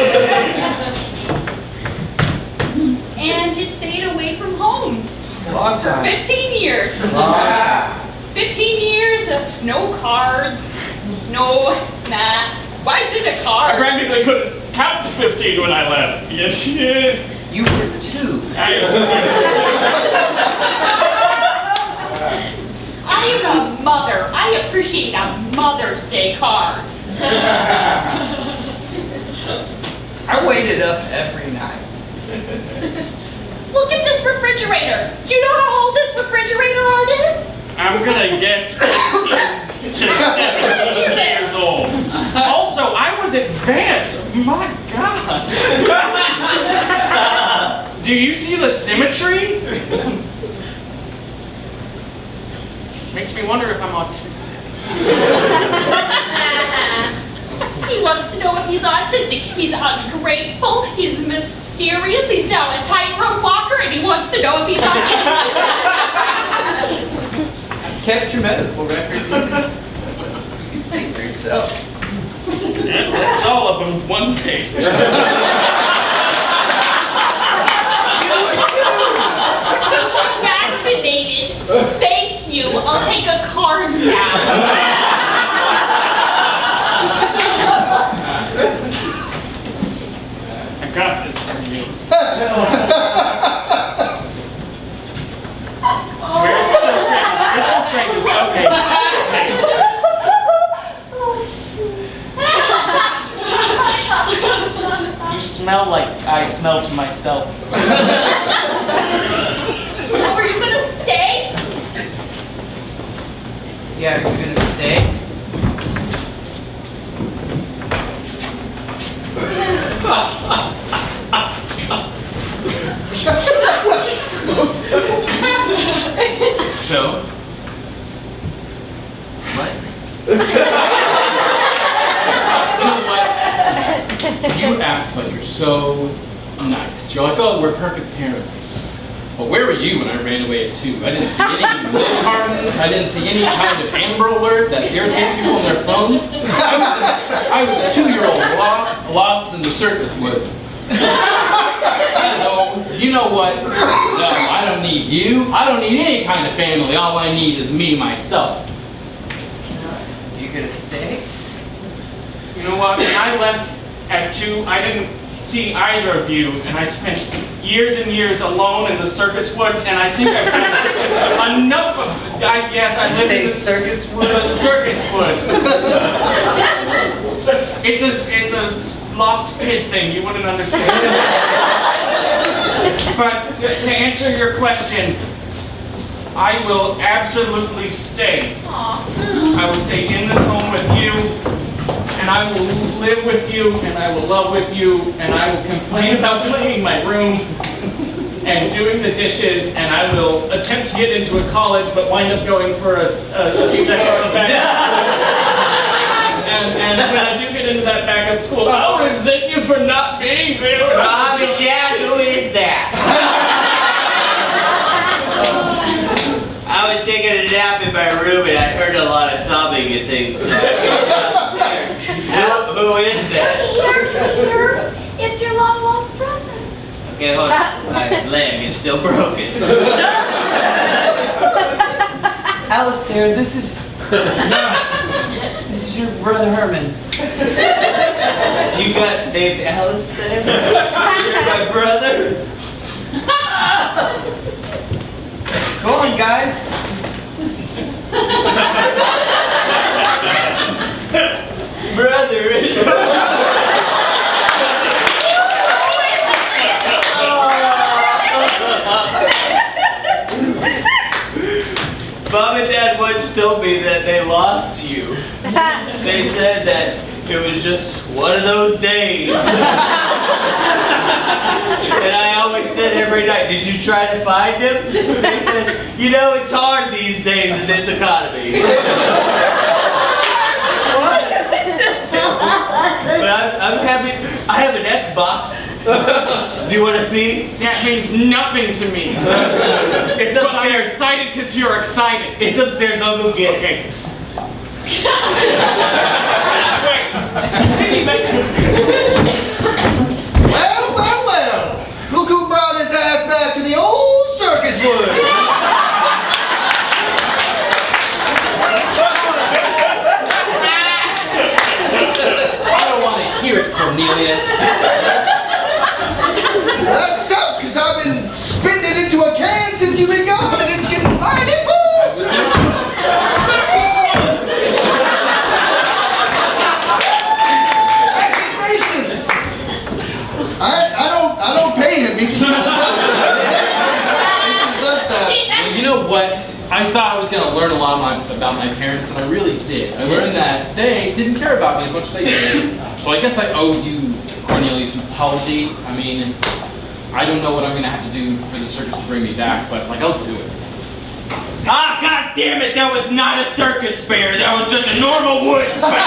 And you stayed away from home. Long time. 15 years. Wow. 15 years, no cards, no, nah. Why is it a card? I practically couldn't count to 15 when I left. Yes, you did. You were 2. I am a mother. I appreciate a Mother's Day card. I waited up every night. Look at this refrigerator. Do you know how old this refrigerator art is? I'm gonna guess 15 to 17 years old. Also, I was advanced. My God. Do you see the symmetry? Makes me wonder if I'm autistic. He wants to know if he's autistic. He's ungrateful. He's mysterious. He's now a tightrope walker, and he wants to know if he's autistic. I've kept your medical record. You can see for yourself. And that's all of them, one page. Vaccinated. Thank you. I'll take a card down. I got this for you. Crystal strength is okay. You smell like I smell to myself. Were you gonna stay? Yeah, are you gonna stay? So? What? You act like you're so nice. You're like, oh, we're perfect parents. Well, where were you when I ran away at 2? I didn't see any milk cartons. I didn't see any kind of Amber Alert that irritates people on their phones. I was a 2-year-old lost in the circus woods. You know what? No, I don't need you. I don't need any kind of family. All I need is me, myself. You gonna stay? You know what? When I left at 2, I didn't see either of you, and I spent years and years alone in the circus woods, and I think I've had enough of. Yes, I live in the circus woods. The circus woods. It's a lost kid thing. You wouldn't understand. But to answer your question, I will absolutely stay. I will stay in this home with you, and I will live with you, and I will love with you, and I will complain about cleaning my room and doing the dishes, and I will attempt to get into a college, but wind up going for a and when I do get into that backup school, I'll resent you for not being there. Mom and Dad, who is that? I was taking a nap in my room and I heard a lot of sobbing and things. So I went downstairs. Who is that? Peter, it's your long lost brother. Okay, hold on. My leg is still broken. Alistair, this is your brother Herman. You got named Alistair? You're my brother? Go on, guys. Brother is... Mom and Dad once told me that they lost you. They said that it was just one of those days. And I always said every night, did you try to find him? They said, you know, it's hard these days in this economy. But I'm happy. I have an Xbox. Do you want to see? That means nothing to me. It's upstairs. But I'm excited because you're excited. It's upstairs. I'll go get it. Okay. Well. Look who brought his ass back to the old circus wood. I don't want to hear it, Cornelius. That's tough, because I've been spitting it into a can since you've been gone, and it's getting mighty full. I don't pay him. He just kind of does that. Well, you know what? I thought I was going to learn a lot about my parents, and I really did. I learned that they didn't care about me as much as they did. So I guess I owe you, Cornelius, an apology. I mean, I don't know what I'm going to have to do for the circus to bring me back, but like, I'll do it. Ah, God damn it! That was not a circus fair. That was just a normal woods fair.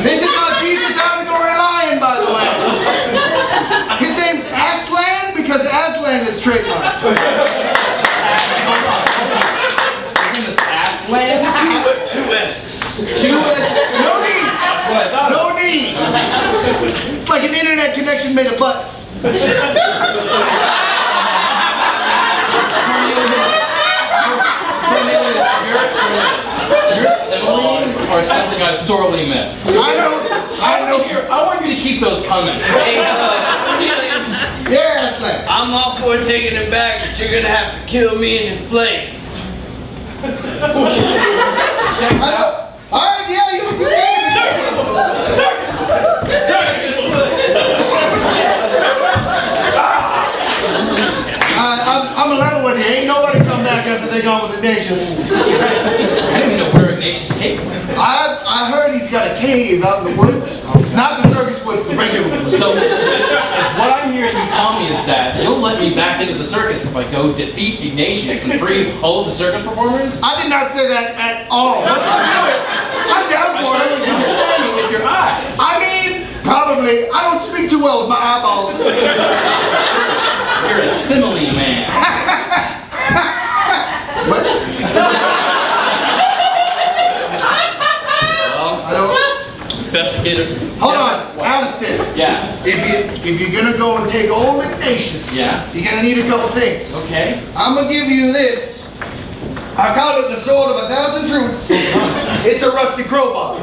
This is our Jesus allegory lion, by the way. His name's Aslan because Aslan is trademarked. His name is Aslan? Two S's. No need. That's what I thought. No need. It's like an internet connection made of butts. Your similes are something I've sorely missed. I know. I want you to keep those coming. Hey, Cornelius. Yeah, Aslan. I'm all for taking him back, but you're gonna have to kill me in his place. Alright, yeah, you take it. I'm a level with you. Ain't nobody come back after they gone with Ignatius. That's right. I don't even know where Ignatius takes him. I heard he's got a cave out in the woods. Not the circus woods, the regular woods. So, what I'm hearing you tell me is that you'll let me back into the circus if I go defeat Ignatius and free all of the circus performers? I did not say that at all. I'm down for it. You understand me with your eyes. I mean, probably. I don't speak too well with my eyeballs. You're a simile man. What? Best to get it. Hold on, Alistair. Yeah. If you're gonna go and take old Ignatius, yeah, you're gonna need a couple things. Okay. I'm gonna give you this. I call it the sword of 1,000 truths. It's a rusty crowbar.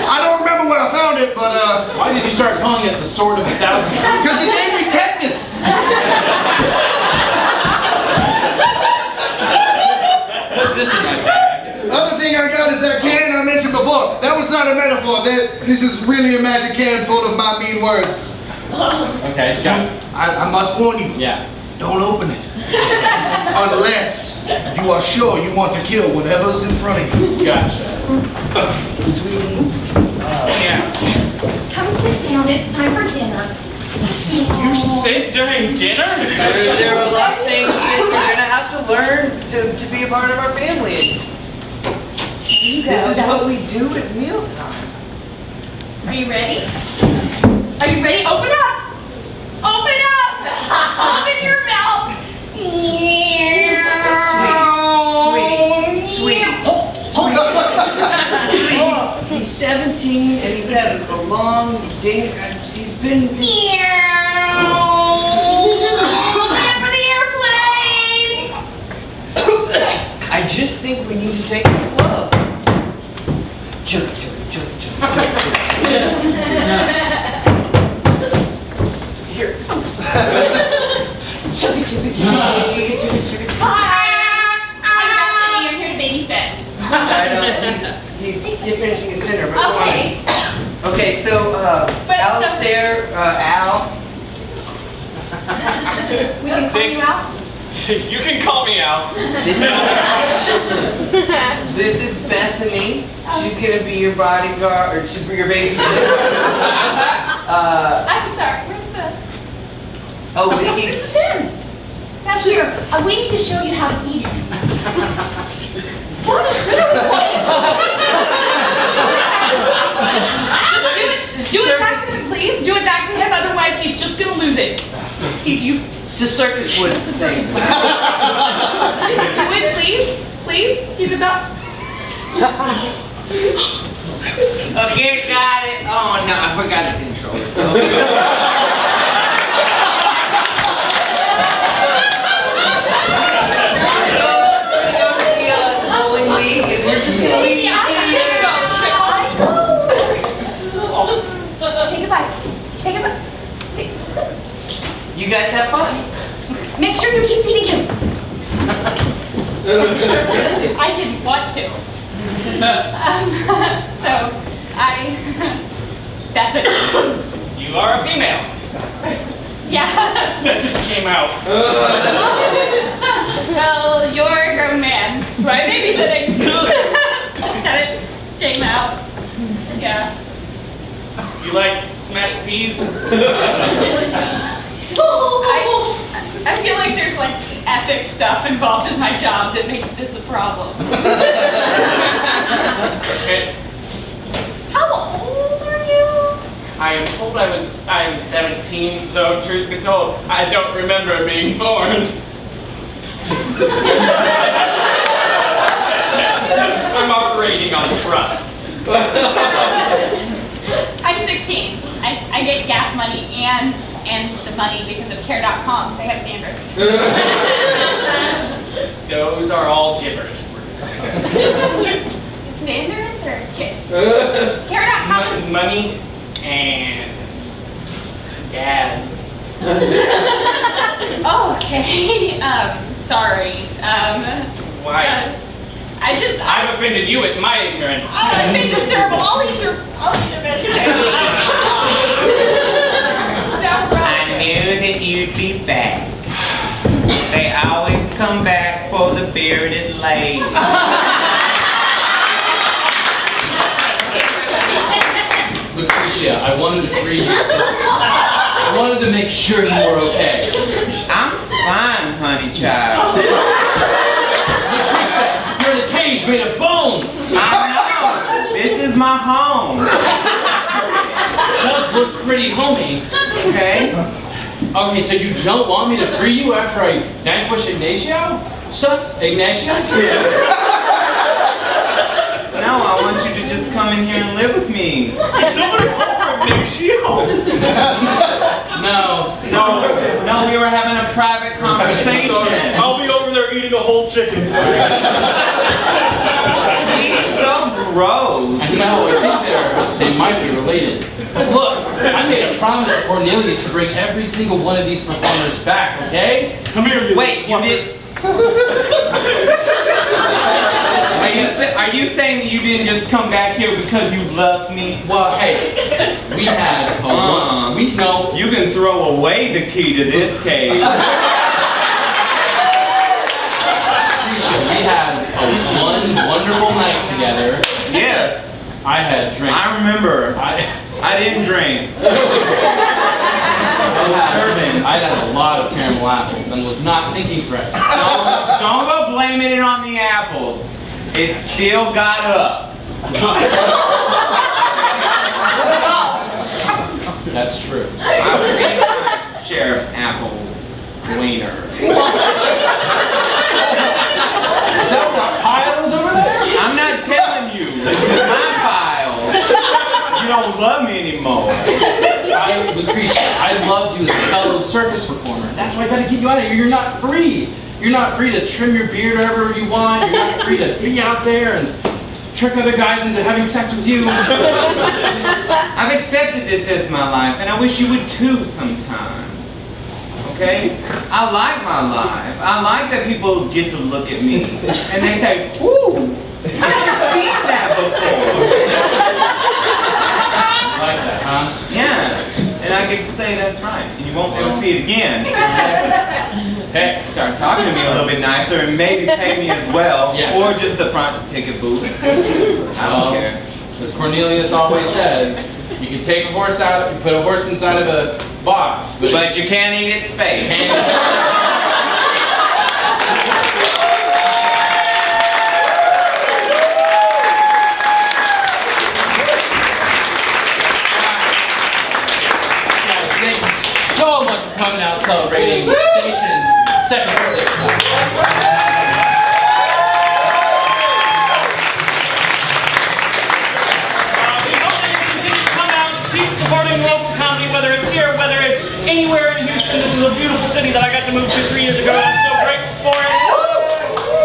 I don't remember where I found it, but why did you start calling it the sword of 1,000 truths? Because it gave me tetanus. Put this in my bag. Other thing I got is that can I mentioned before. That was not a metaphor. This is really a magic can full of my mean words. Okay, got it. I must warn you. Yeah. Don't open it. Unless you are sure you want to kill whatever's in front of you. Gotcha. Sweetie. Yeah. Come sit down. It's time for dinner. You sit during dinner? There are a lot of things that you're gonna have to learn to be a part of our family. This is what we do at mealtime. Are you ready? Are you ready? Open up! Open up! Open your mouth! Sweetie. Please dang it, he's been... Prepare for the airplane! I just think we need to take it slow. Chugga, chugga, chugga, chugga, chugga. Here. Chugga, chugga, chugga, chugga. Hi! I'm Destiny, I'm here to babysit. I know, he's finishing his dinner, but Okay. Okay, so, Alistair, Al. We can call you out? You can call me Al. This is Bethany. She's gonna be your bodyguard, or she'll be your babysitter. I'm sorry, where's the... Oh, This is him. Now here, we need to show you how to feed him. What is this? Do it back to him, please. Do it back to him, otherwise he's just gonna lose it. It's a circus wood. It's a circus wood. Just do it, please. Please. He's about... Okay, got it. Oh no, I forgot the controller. We're just gonna leave you. Take a bite. Take a bite. You guys have fun. Make sure you keep feeding him. I didn't want to. So, Bethany. You are a female. Yeah. That just came out. Well, you're a grown man. Right? Babysitting. Just kind of came out. Yeah. You like smashed peas? I feel like there's like ethics stuff involved in my job that makes this a problem. How old are you? I am told I am 17, though truth be told, I don't remember being born. I'm operating on trust. I'm 16. I get gas money and the money because of care.com. They have standards. Those are all gibberish words. Standards or care.com is... Money and gas. Okay. Sorry. Why? I've offended you with my ignorance. I think it's terrible. I'll eat your vegetables. I knew that you'd be back. They always come back for the bearded lady. Lucretia, I wanted to free you. I wanted to make sure you were okay. I'm fine, honey child. Lucretia, you're in a cage made of bones. I know. This is my home. It does look pretty homey. Okay. Okay, so you don't want me to free you after I vanquish Ignacio? Ignatius? No, I want you to just come in here and live with me. Did somebody call for Ignacio? No, we were having a private conversation. I'll be over there eating a whole chicken. He's so gross. I know, I think they might be related. Look, I made a promise to Cornelius to bring every single one of these performers back, okay? Come here, you Wait, you did... Are you saying that you didn't just come back here because you love me? Well, hey, we had a no. You can throw away the key to this cage. We had one wonderful night together. Yes. I had a drink. I remember. I didn't drink. I had a lot of caramel apples and was not thinking fresh. Don't go blaming it on the apples. It still got up. That's true. I was eating my share of apple wiener. Is that what pile is over there? I'm not telling you. This is my pile. You don't love me anymore. Lucretia, I love you as a fellow circus performer. That's why I gotta get you out of here. You're not free. You're not free to trim your beard however you want. You're not free to be out there and trick other guys into having sex with you. I've accepted this as my life, and I wish you would too sometime. Okay? I like my life. I like that people get to look at me and they say, "Ooh, I've never seen that before." You like that, huh? Yeah. And I get to say that's right, and you won't ever see it again. Hey, start talking to me a little bit nicer and maybe pay me as well, or just the front ticket booth. I don't care. As Cornelius always says, you can take a horse out, you put a horse inside of a box, but you can't eat its face. So much for coming out celebrating Station's second birthday. We hope that you continue to come out, keep supporting local comedy, whether it's here, whether it's anywhere in Houston. This is a beautiful city that I got to move to 3 years ago, and I'm so grateful for it.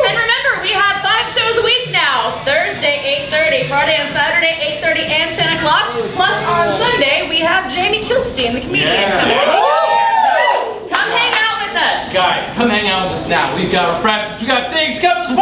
And remember, we have 5 shows a week now. Thursday, 8:30. Friday and Saturday, 8:30 and 10 o'clock. Plus on Sunday, we have Jamie Kilstein, the comedian, coming in here. So come hang out with us. Guys, come hang out with us now. We've got refreshments, we got things coming.